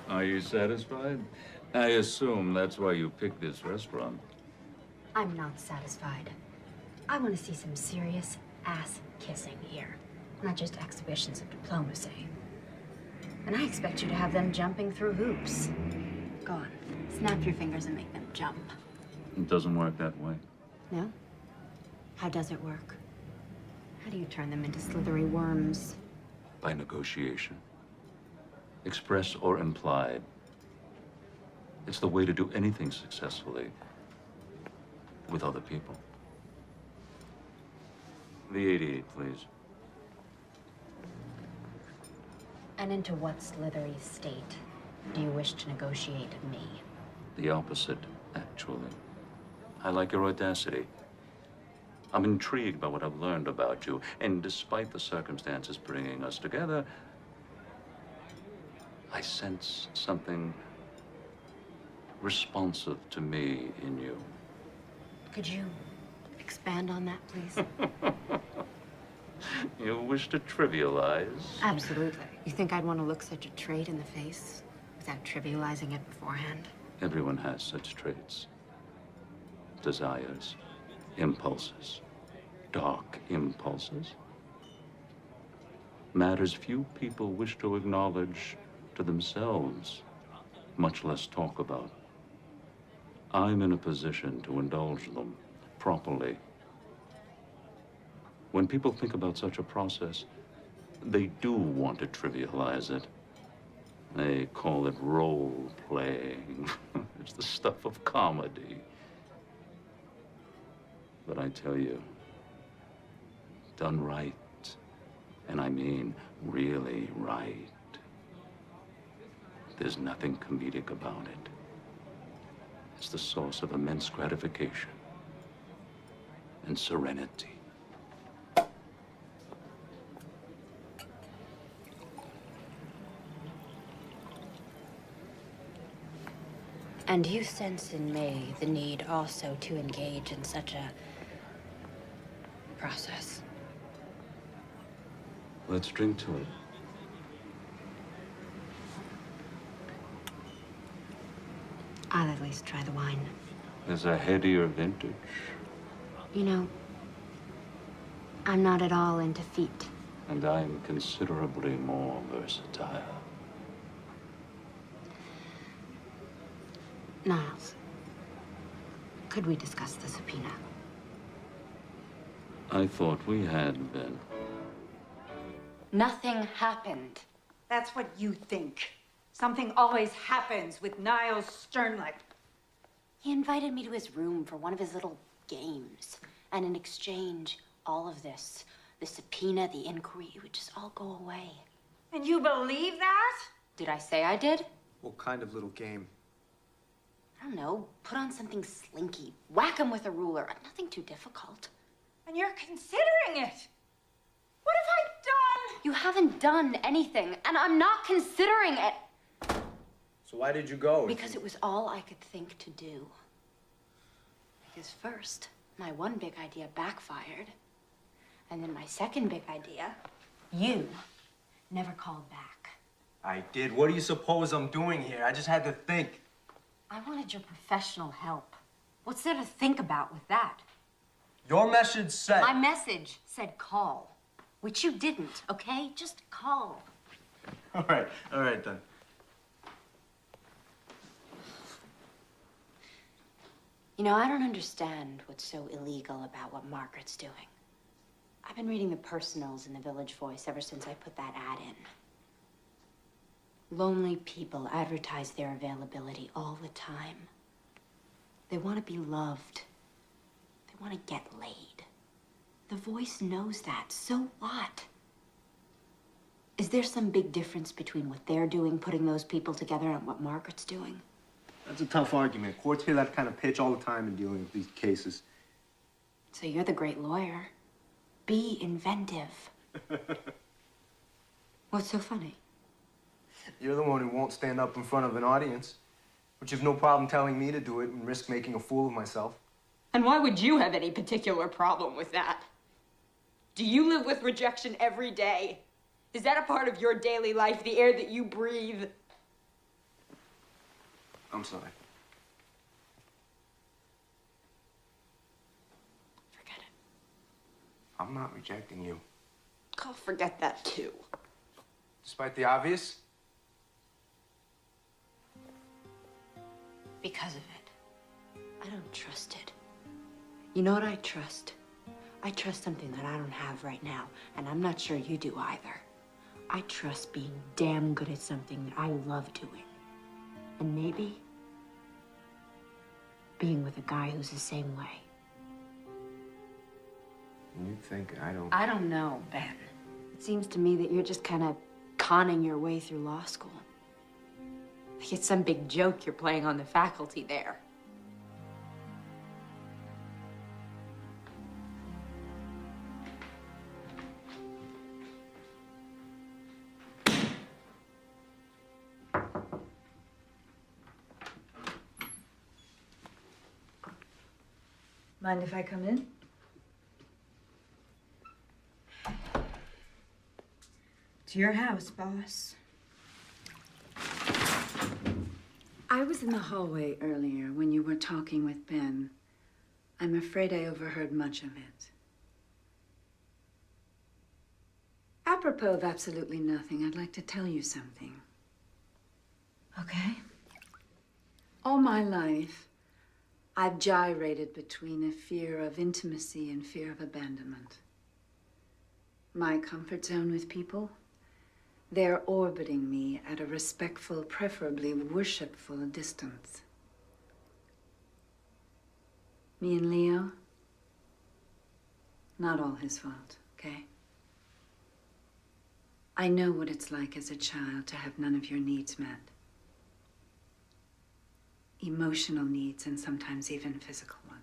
Are you satisfied? I assume that's why you picked this restaurant. I'm not satisfied. I want to see some serious ass kissing here, not just exhibitions of diplomacy. And I expect you to have them jumping through hoops. Go on, snap your fingers and make them jump. It doesn't work that way. No? How does it work? How do you turn them into slithery worms? By negotiation. Express or implied. It's the way to do anything successfully with other people. The 88, please. And into what slithery state do you wish to negotiate me? The opposite, actually. I like your audacity. I'm intrigued by what I've learned about you, and despite the circumstances bringing us together, I sense something responsive to me in you. Could you expand on that, please? You wish to trivialize? Absolutely. You think I'd want to look such a trait in the face without trivializing it beforehand? Everyone has such traits. Desires, impulses, dark impulses. Matters few people wish to acknowledge to themselves, much less talk about. I'm in a position to indulge them properly. When people think about such a process, they do want to trivialize it. They call it role-playing. It's the stuff of comedy. But I tell you, done right, and I mean really right, there's nothing comedic about it. It's the source of immense gratification and serenity. And you sense in me the need also to engage in such a process. Let's drink to it. I'll at least try the wine. There's a headier vintage. You know, I'm not at all into feet. And I'm considerably more versatile. Niles, could we discuss the subpoena? I thought we had been. Nothing happened. That's what you think. Something always happens with Niles Sternleck. He invited me to his room for one of his little games. And in exchange, all of this, the subpoena, the inquiry, would just all go away. And you believe that? Did I say I did? What kind of little game? I don't know. Put on something slinky. Whack him with a ruler. Nothing too difficult. And you're considering it. What have I done? You haven't done anything, and I'm not considering it. So why did you go? Because it was all I could think to do. Because first, my one big idea backfired. And then my second big idea, you never called back. I did. What do you suppose I'm doing here? I just had to think. I wanted your professional help. What's there to think about with that? Your message said... My message said call, which you didn't, okay? Just call. All right then. You know, I don't understand what's so illegal about what Margaret's doing. I've been reading the personals in the Village Voice ever since I put that ad in. Lonely people advertise their availability all the time. They want to be loved. They want to get laid. The Voice knows that. So what? Is there some big difference between what they're doing, putting those people together, and what Margaret's doing? That's a tough argument. Courts hear that kind of pitch all the time in dealing with these cases. So you're the great lawyer. Be inventive. What's so funny? You're the one who won't stand up in front of an audience, but you've no problem telling me to do it and risk making a fool of myself. And why would you have any particular problem with that? Do you live with rejection every day? Is that a part of your daily life, the air that you breathe? I'm sorry. Forget it. I'm not rejecting you. I'll forget that too. Despite the obvious? Because of it. I don't trust it. You know what I trust? I trust something that I don't have right now, and I'm not sure you do either. I trust being damn good at something that I love doing. And maybe being with a guy who's the same way. You think I don't... I don't know, Ben. It seems to me that you're just kind of conning your way through law school. Like it's some big joke you're playing on the faculty there. Mind if I come in? It's your house, boss. I was in the hallway earlier when you were talking with Ben. I'm afraid I overheard much of it. Apropos of absolutely nothing, I'd like to tell you something. Okay? All my life, I've gyrated between a fear of intimacy and fear of abandonment. My comfort zone with people, they're orbiting me at a respectful, preferably worshipful distance. Me and Leo, not all his fault, okay? I know what it's like as a child to have none of your needs met. Emotional needs and sometimes even physical ones.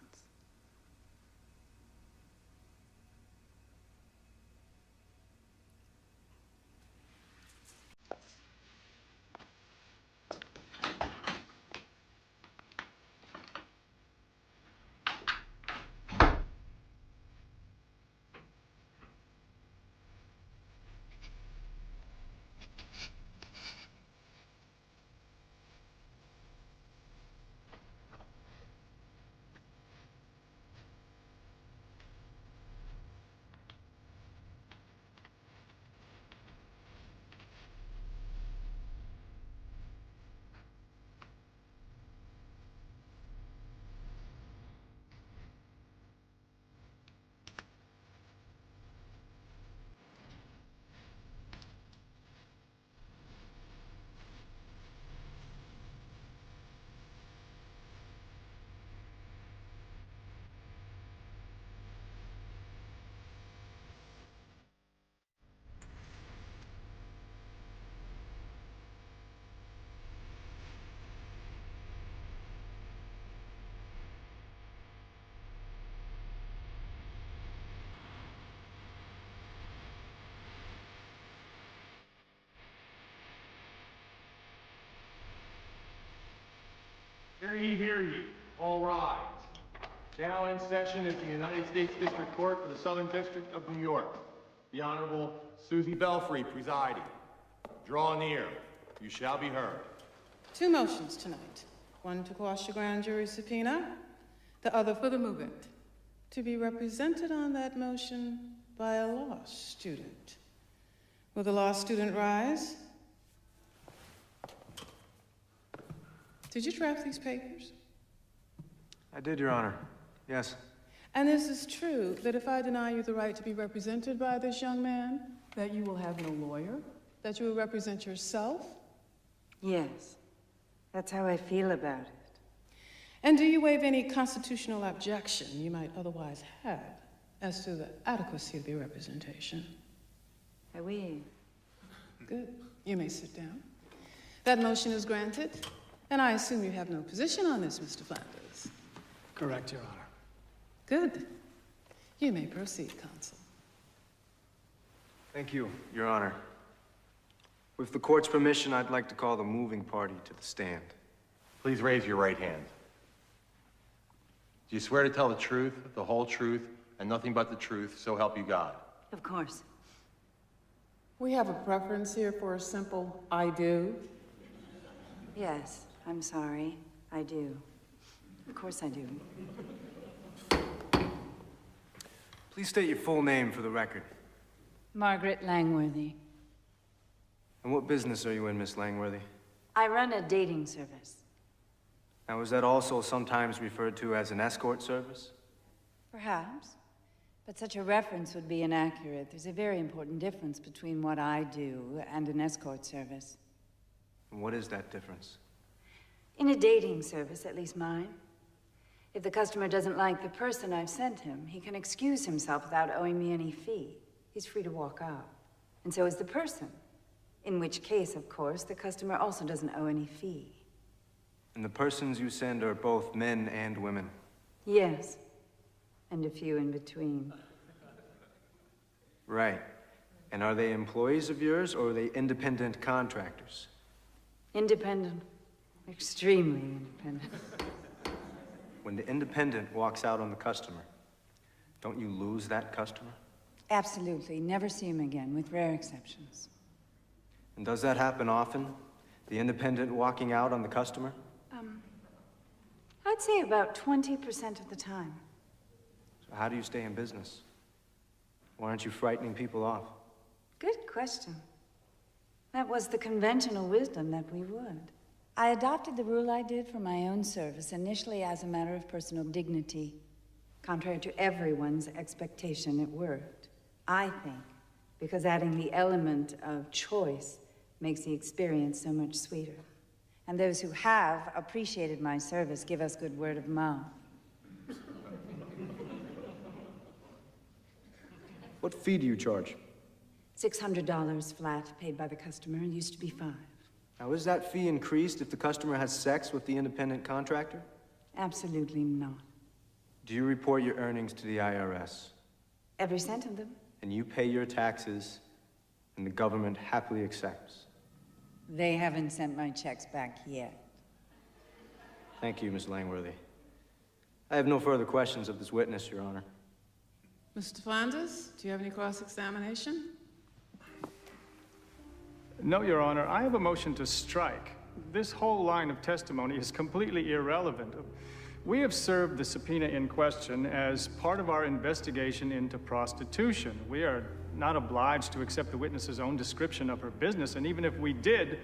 hear you. All rise. Now in session at the United States District Court for the Southern District of New York. The Honorable Susie Belfry presiding. Draw near. You shall be heard. Two motions tonight. One to quash the grand jury subpoena, the other for the movement. To be represented on that motion by a law student. Will the law student rise? Did you draft these papers? I did, Your Honor. Yes. And this is true, that if I deny you the right to be represented by this young man, that you will have no lawyer? That you will represent yourself? Yes. That's how I feel about it. And do you waive any constitutional objection you might otherwise have as to the adequacy of your representation? I waive. Good. You may sit down. That motion is granted, and I assume you have no position on this, Mr. Flanders. Correct, Your Honor. Good. You may proceed, counsel. Thank you, Your Honor. With the court's permission, I'd like to call the moving party to the stand. Please raise your right hand. Do you swear to tell the truth, the whole truth, and nothing but the truth, so help you God? Of course. We have a preference here for a simple I do. Yes, I'm sorry. I do. Of course I do. Please state your full name for the record. Margaret Langworthy. And what business are you in, Miss Langworthy? I run a dating service. Now, is that also sometimes referred to as an escort service? Perhaps. But such a reference would be inaccurate. There's a very important difference between what I do and an escort service. And what is that difference? In a dating service, at least mine, if the customer doesn't like the person I've sent him, he can excuse himself without owing me any fee. He's free to walk out. And so is the person. In which case, of course, the customer also doesn't owe any fee. And the persons you send are both men and women? Yes. And a few in between. Right. And are they employees of yours, or are they independent contractors? Independent. Extremely independent. When the independent walks out on the customer, don't you lose that customer? Absolutely. Never see him again, with rare exceptions. And does that happen often? The independent walking out on the customer? I'd say about 20% of the time. So how do you stay in business? Why aren't you frightening people off? Good question. That was the conventional wisdom that we would. I adopted the rule I did for my own service, initially as a matter of personal dignity. Contrary to everyone's expectation, it worked. I think, because adding the element of choice makes the experience so much sweeter. And those who have appreciated my service give us good word of mouth. What fee do you charge? $600 flat, paid by the customer. It used to be $5. Now, is that fee increased if the customer has sex with the independent contractor? Absolutely not. Do you report your earnings to the IRS? Every cent of them. And you pay your taxes, and the government happily accepts? They haven't sent my checks back yet. Thank you, Miss Langworthy. I have no further questions of this witness, Your Honor. Mr. Flanders, do you have any cross-examination? No, Your Honor. I have a motion to strike. This whole line of testimony is completely irrelevant. We have served the subpoena in question as part of our investigation into prostitution. We are not obliged to accept the witness's own description of her business, and even if we did,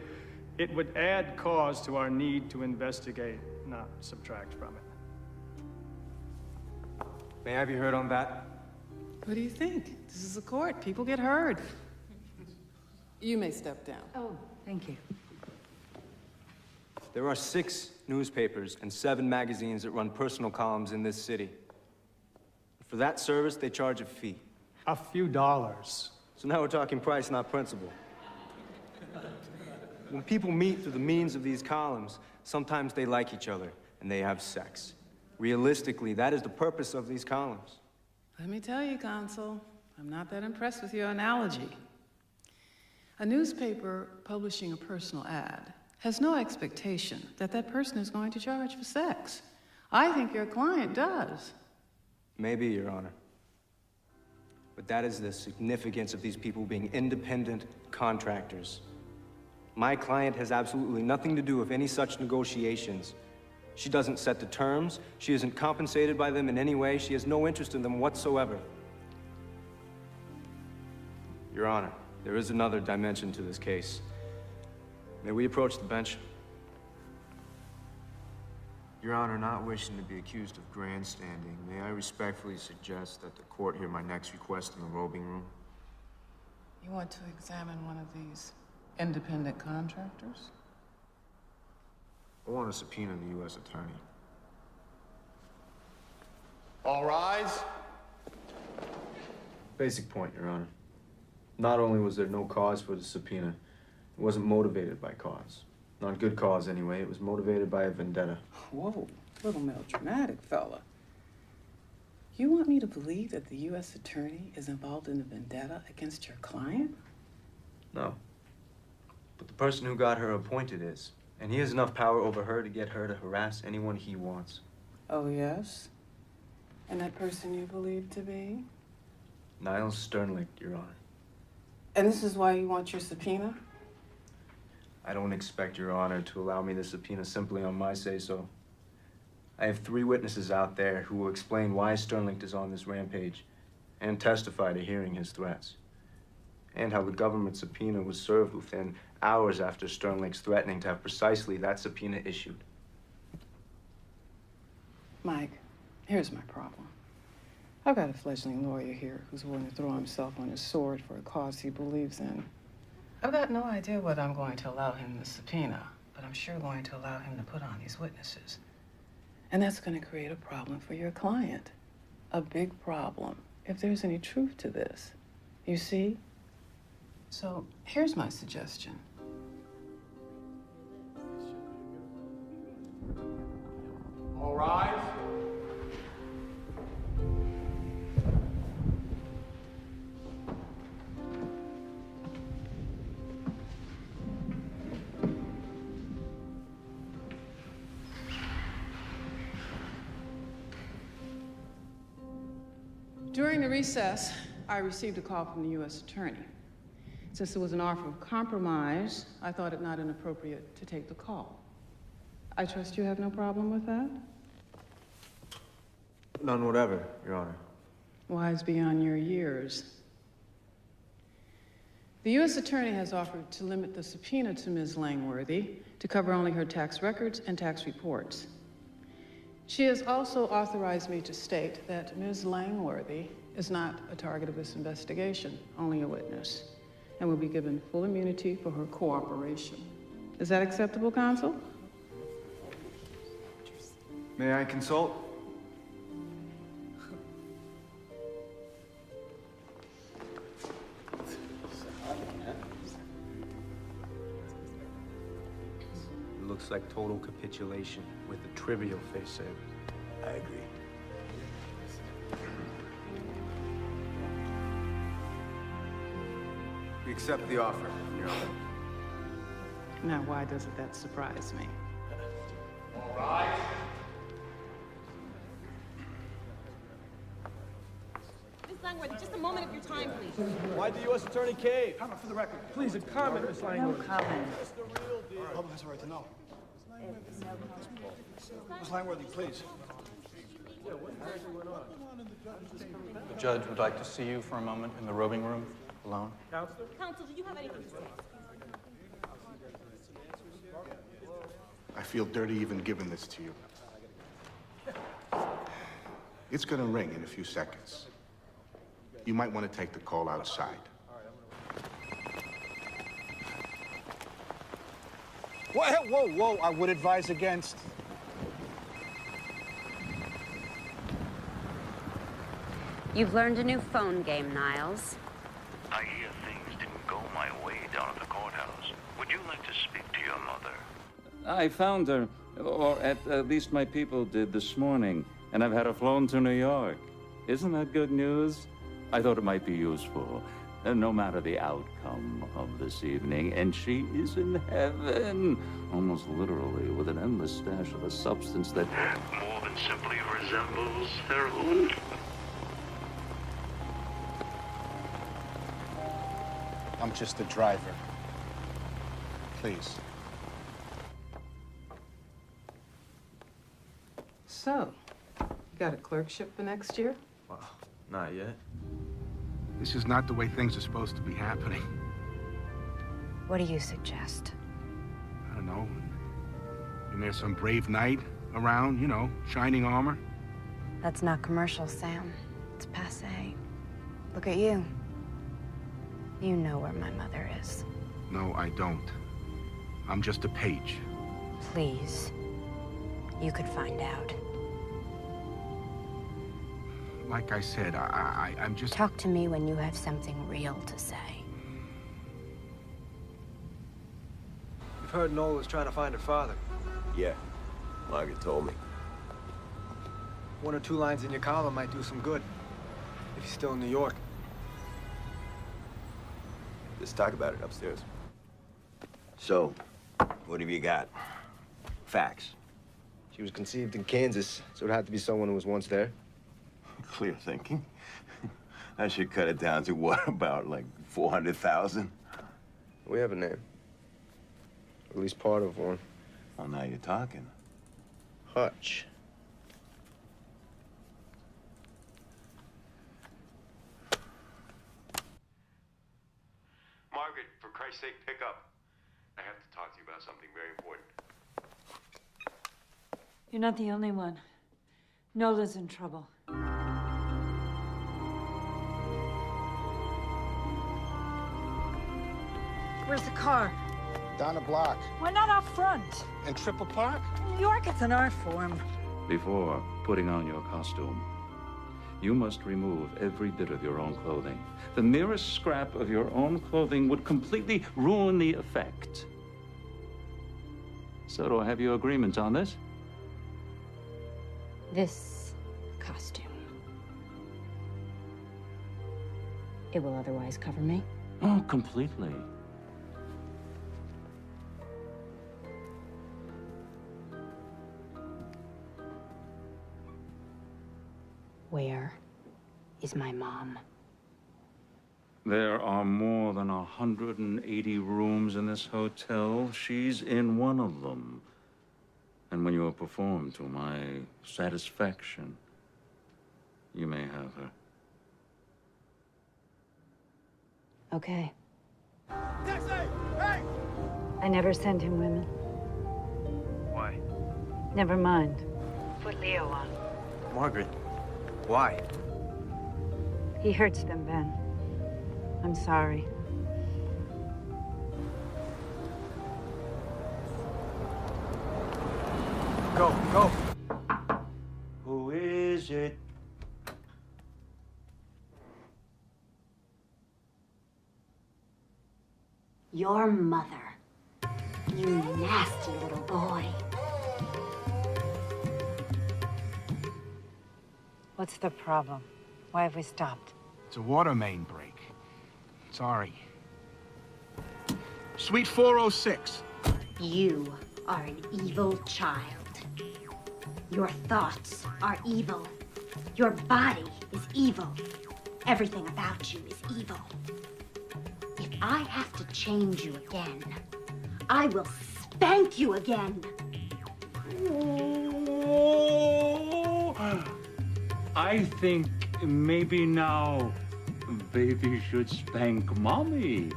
it would add cause to our need to investigate, not subtract from it. May I be heard on that? What do you think? This is a court. People get heard. You may step down. Oh, thank you. There are 6 newspapers and 7 magazines that run personal columns in this city. For that service, they charge a fee. A few dollars. So now we're talking price, not principle. When people meet through the means of these columns, sometimes they like each other and they have sex. Realistically, that is the purpose of these columns. Let me tell you, Consul, I'm not that impressed with your analogy. A newspaper publishing a personal ad has no expectation that that person is going to charge for sex. I think your client does. Maybe, Your Honor. But that is the significance of these people being independent contractors. My client has absolutely nothing to do with any such negotiations. She doesn't set the terms. She isn't compensated by them in any way. She has no interest in them whatsoever. Your Honor, there is another dimension to this case. May we approach the bench? Your Honor, not wishing to be accused of grandstanding, may I respectfully suggest that the court hear my next request in the robing room? You want to examine one of these independent contractors? I want to subpoena the U.S. Attorney. All rise. Basic point, Your Honor. Not only was there no cause for the subpoena, it wasn't motivated by cause. Not good cause, anyway. It was motivated by a vendetta. Whoa, little melodramatic fella. You want me to believe that the U.S. Attorney is involved in a vendetta against your client? No. But the person who got her appointed is. And he has enough power over her to get her to harass anyone he wants. Oh, yes? And that person you believe to be? Niles Sternlicht, Your Honor. And this is why you want your subpoena? I don't expect Your Honor to allow me the subpoena simply on my say-so. I have 3 witnesses out there who will explain why Sternlicht is on this rampage and testify to hearing his threats. And how the government subpoena was served within hours after Sternlicht's threatening to have precisely that subpoena issued. Mike, here's my problem. I've got a fledgling lawyer here who's willing to throw himself on his sword for a cause he believes in. I've got no idea what I'm going to allow him to subpoena, but I'm sure going to allow him to put on these witnesses. And that's going to create a problem for your client. A big problem, if there's any truth to this. You see? So here's my suggestion. All rise. During the recess, I received a call from the U.S. Attorney. Since there was an offer of compromise, I thought it not inappropriate to take the call. I trust you have no problem with that? None whatever, Your Honor. Wise beyond your years. The U.S. Attorney has offered to limit the subpoena to Ms. Langworthy to cover only her tax records and tax reports. She has also authorized me to state that Ms. Langworthy is not a target of this investigation, only a witness, and will be given full immunity for her cooperation. Is that acceptable, counsel? May I consult? It looks like total capitulation with a trivial face saver. I agree. We accept the offer, Your Honor. Now, why doesn't that surprise me? All rise. Miss Langworthy, just a moment of your time, please. Why the U.S. Attorney cave? Comment for the record. Please, a comment, Miss Langworthy. No comment. That's the real deal. The public has a right to know. Ms. Langworthy, please. The judge would like to see you for a moment in the robing room, alone. Counselor? Counsel, do you have anything to say? I feel dirty even giving this to you. It's gonna ring in a few seconds. You might want to take the call outside. Whoa, whoa, I would advise against. You've learned a new phone game, Niles. I hear things didn't go my way down at the courthouse. Would you like to speak to your mother? I found her, or at least my people did this morning, and I've had her flown to New York. Isn't that good news? I thought it might be useful. And no matter the outcome of this evening, and she is in heaven, almost literally, with an endless stash of a substance that more than simply resembles heroin. I'm just a driver. Please. So, you got a clerkship for next year? Well, not yet. This is not the way things are supposed to be happening. What do you suggest? I don't know. And there's some brave knight around, you know, shining armor. That's not commercial, Sam. It's passé. Look at you. You know where my mother is. No, I don't. I'm just a page. Please. You could find out. Like I said, I'm just... Talk to me when you have something real to say. You've heard Nola's trying to find her father. Yeah, Margaret told me. 1 or 2 lines in your column might do some good. If he's still in New York. Let's talk about it upstairs. So, what have you got? Facts. She was conceived in Kansas, so it had to be someone who was once there. Clear thinking. I should cut it down to what, about like 400,000? We have a name. At least part of one. Well, now you're talking. Hutch. Margaret, for Christ's sake, pick up. I have to talk to you about something very important. You're not the only one. Nola's in trouble. Where's the car? Down the block. We're not out front. In Triple Park? New York, it's an art form. Before putting on your costume, you must remove every bit of your own clothing. The merest scrap of your own clothing would completely ruin the effect. So do I have your agreement on this? This costume. It will otherwise cover me? Oh, completely. Where is my mom? There are more than 180 rooms in this hotel. She's in one of them. And when you have performed to my satisfaction, you may have her. Okay. Taxi! Hey! I never send him women. Why? Never mind. Put Leo on. Margaret, why? He hurts them, Ben. I'm sorry. Go, go. Who is it? Your mother. You nasty little boy. What's the problem? Why have we stopped? It's a water main break. Sorry. Suite 406. You are an evil child. Your thoughts are evil. Your body is evil. Everything about you is evil. If I have to change you again, I will spank you again. I think maybe now baby should spank mommy.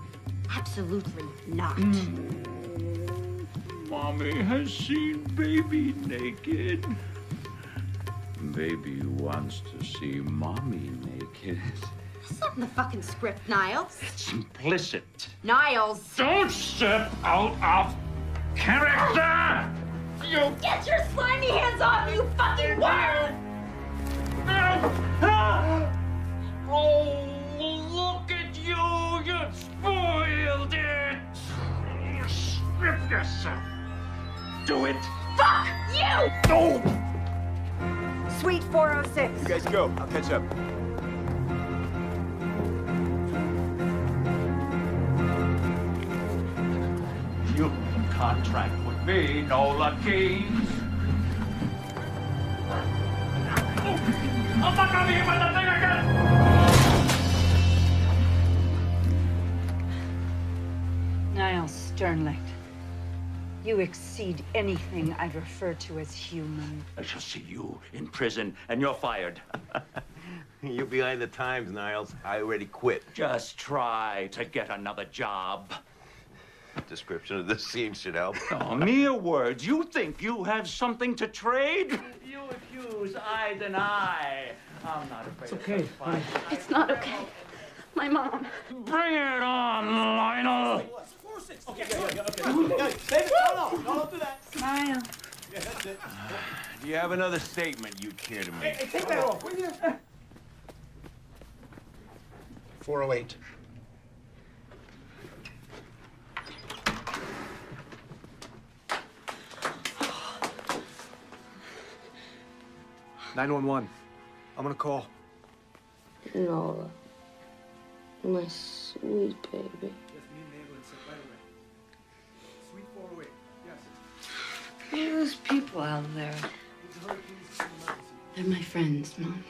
Absolutely not. Mommy has seen baby naked. Baby wants to see mommy naked. That's not in the fucking script, Niles. It's implicit. Niles! Don't step out of character! You Get your slimy hands off, you fucking worm! Oh, look at you! You spoiled it! Strip yourself. Do it. Fuck you! No! Suite 406. You guys go. I'll catch up. contract with me, Nola Keynes. I'm not gonna be hit by the thing again! Niles Sternlicht, you exceed anything I'd refer to as human. I shall see you in prison, and you're fired. You're behind the times, Niles. I already quit. Just try to get another job. Description of this scene should help. Oh, mere words. You think you have something to trade? You accuse, I deny. I'm not afraid. It's okay. Fine. It's not okay. My mom. Bring it on, Lionel. Okay. David, no, don't do that. Smile. Yeah, that's it. Do you have another statement you care to make? Hey, take that off, will you? 408. $911. I'm gonna call. Nola. My sweet baby. Sweet 408. Yes. What are those people out there? They're my friends, Mom.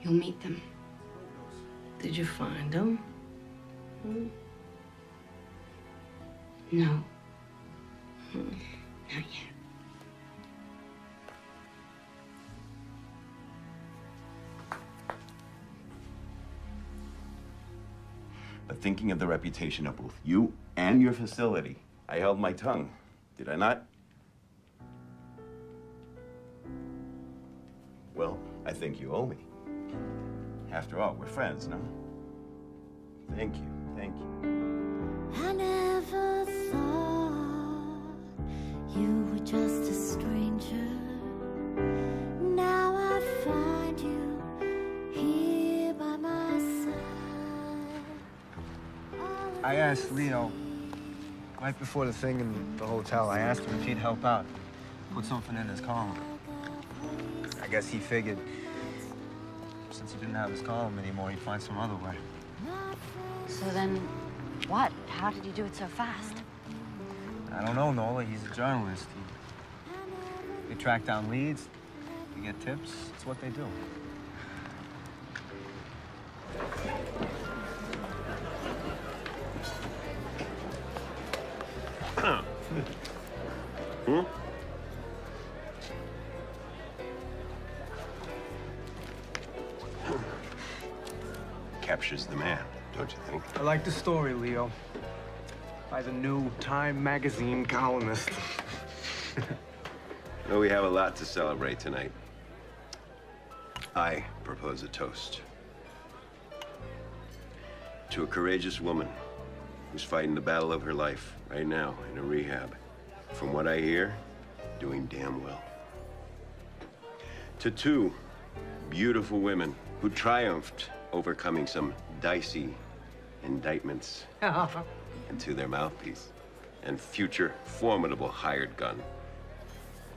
You'll meet them. Did you find them? No. Not yet. But thinking of the reputation of both you and your facility, I held my tongue. Did I not? Well, I think you owe me. After all, we're friends, no? Thank you. Thank you. I never thought you were just a stranger. Now I find you here by my side. I asked Leo, right before the thing in the hotel, I asked him if he'd help out. Put something in his column. I guess he figured since he didn't have his column anymore, he'd find some other way. So then, what? How did he do it so fast? I don't know, Nola. He's a journalist. They track down leads, they get tips. It's what they do. Captures the man, don't you think? I like the story, Leo. By the new Time magazine columnist. Well, we have a lot to celebrate tonight. I propose a toast to a courageous woman who's fighting the battle of her life right now in a rehab. From what I hear, doing damn well. To two beautiful women who triumphed overcoming some dicey indictments. And to their mouthpiece and future formidable hired gun.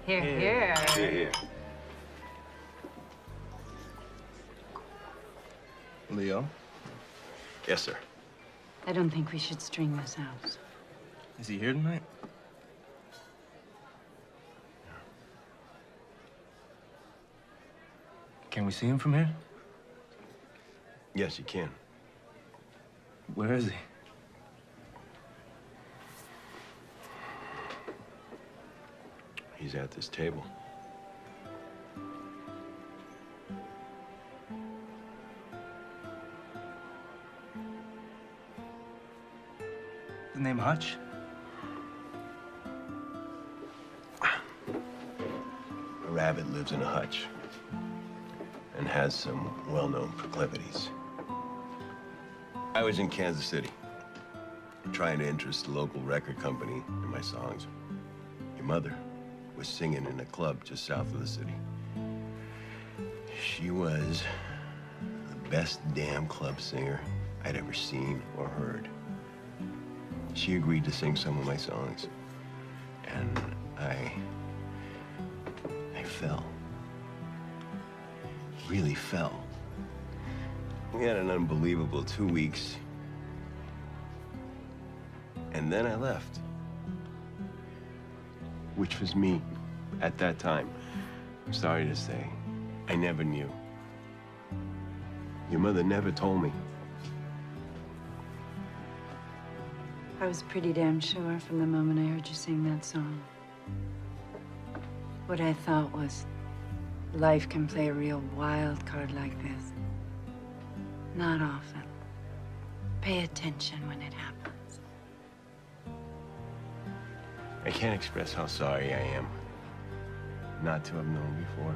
Here, here. Here, here. Leo? Yes, sir. I don't think we should string this out. Is he here tonight? Can we see him from here? Yes, you can. Where is he? He's at this table. The name Hutch? A rabbit lives in a hutch and has some well-known proclivities. I was in Kansas City, trying to interest the local record company in my songs. Your mother was singing in a club just south of the city. She was the best damn club singer I'd ever seen or heard. She agreed to sing some of my songs, and I fell. Really fell. We had an unbelievable 2 weeks. And then I left. which was me at that time. I'm sorry to say, I never knew. Your mother never told me. I was pretty damn sure from the moment I heard you sing that song. What I thought was, life can play a real wild card like this. Not often. Pay attention when it happens. I can't express how sorry I am not to have known before.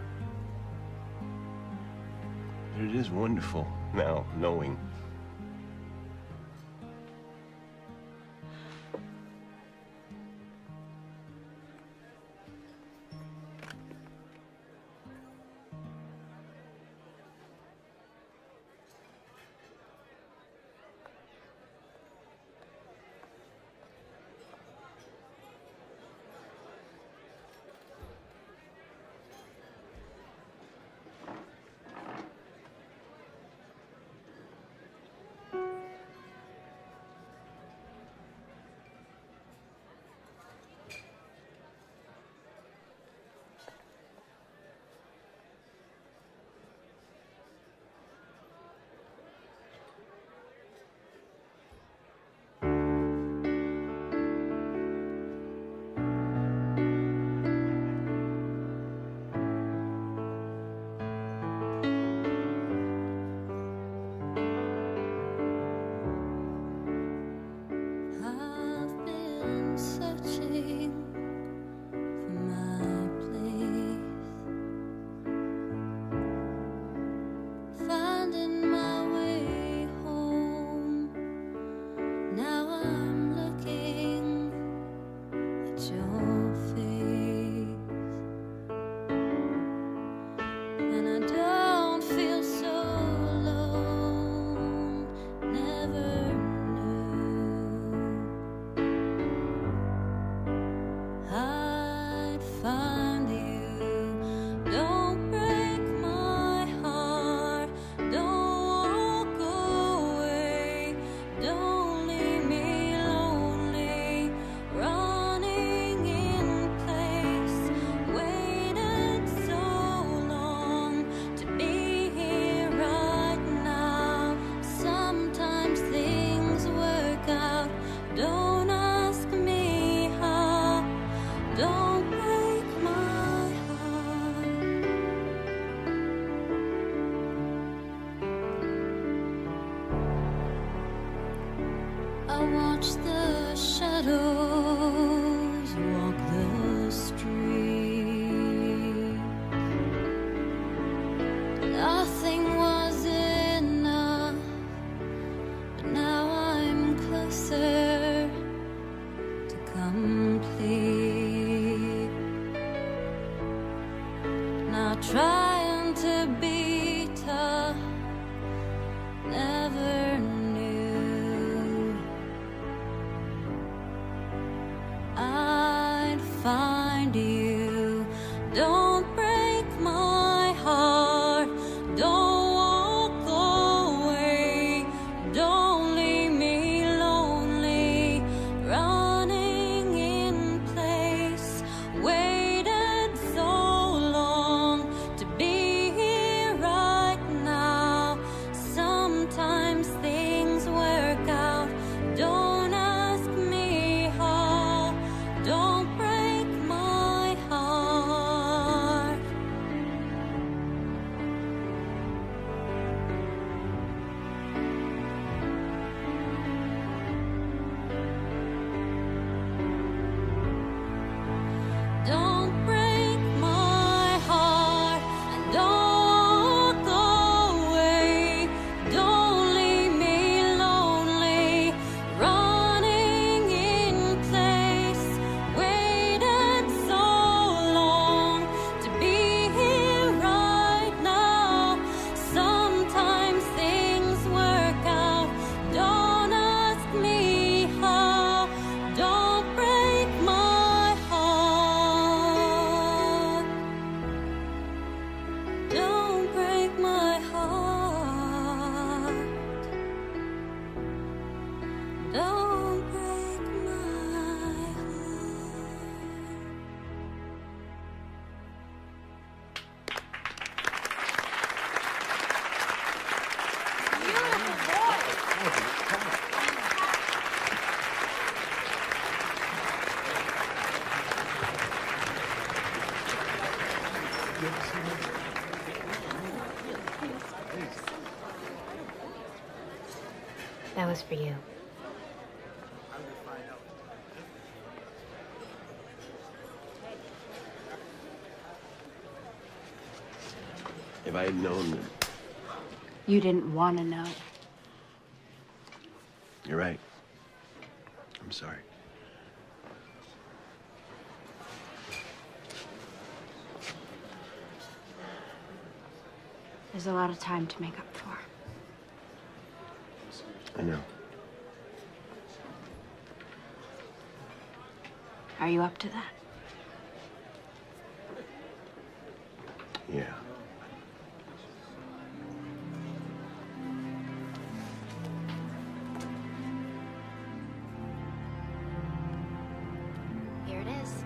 But it is wonderful now, knowing. I've been searching for my place, finding my way home. Now I'm looking at your face, and I don't feel so alone. Never I'd find you. Don't break my heart. Don't walk away. Don't leave me lonely. Running in place. Waited so long to be here right now. Sometimes things work out. Don't ask me how. Don't break my heart. I watch the shadows walk the street. Nothing was enough, but now I'm closer to complete. Not trying to be tough, never knew I'd find you. That was for you. If I had known that... You didn't want to know. You're right. I'm sorry. There's a lot of time to make up for. I know. Are you up to that? Yeah. Here it is.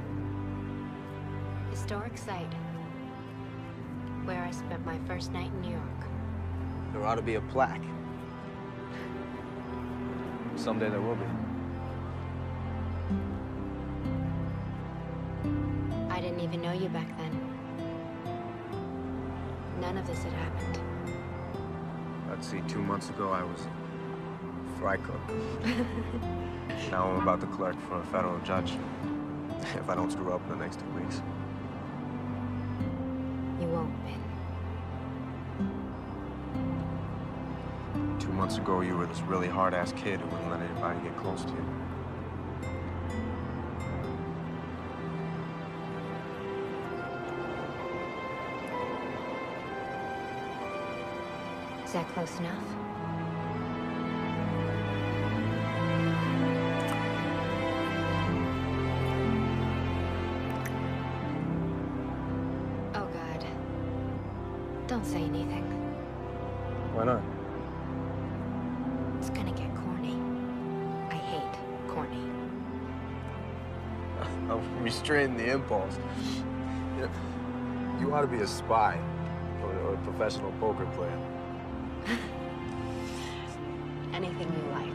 Historic site. Where I spent my first night in New York. There ought to be a plaque. Someday there will be. I didn't even know you back then. None of this had happened. Let's see, 2 months ago I was a fry cook. Now I'm about to clerk for a federal judge. If I don't screw up in the next 2 weeks. You won't, Ben. 2 months ago, you were this really hard-ass kid who wouldn't let anybody get close to you. Is that close enough? Oh, God. Don't say anything. Why not? It's gonna get corny. I hate corny. I'm restraining the impulse. You know, you ought to be a spy or a professional poker player. Anything you like.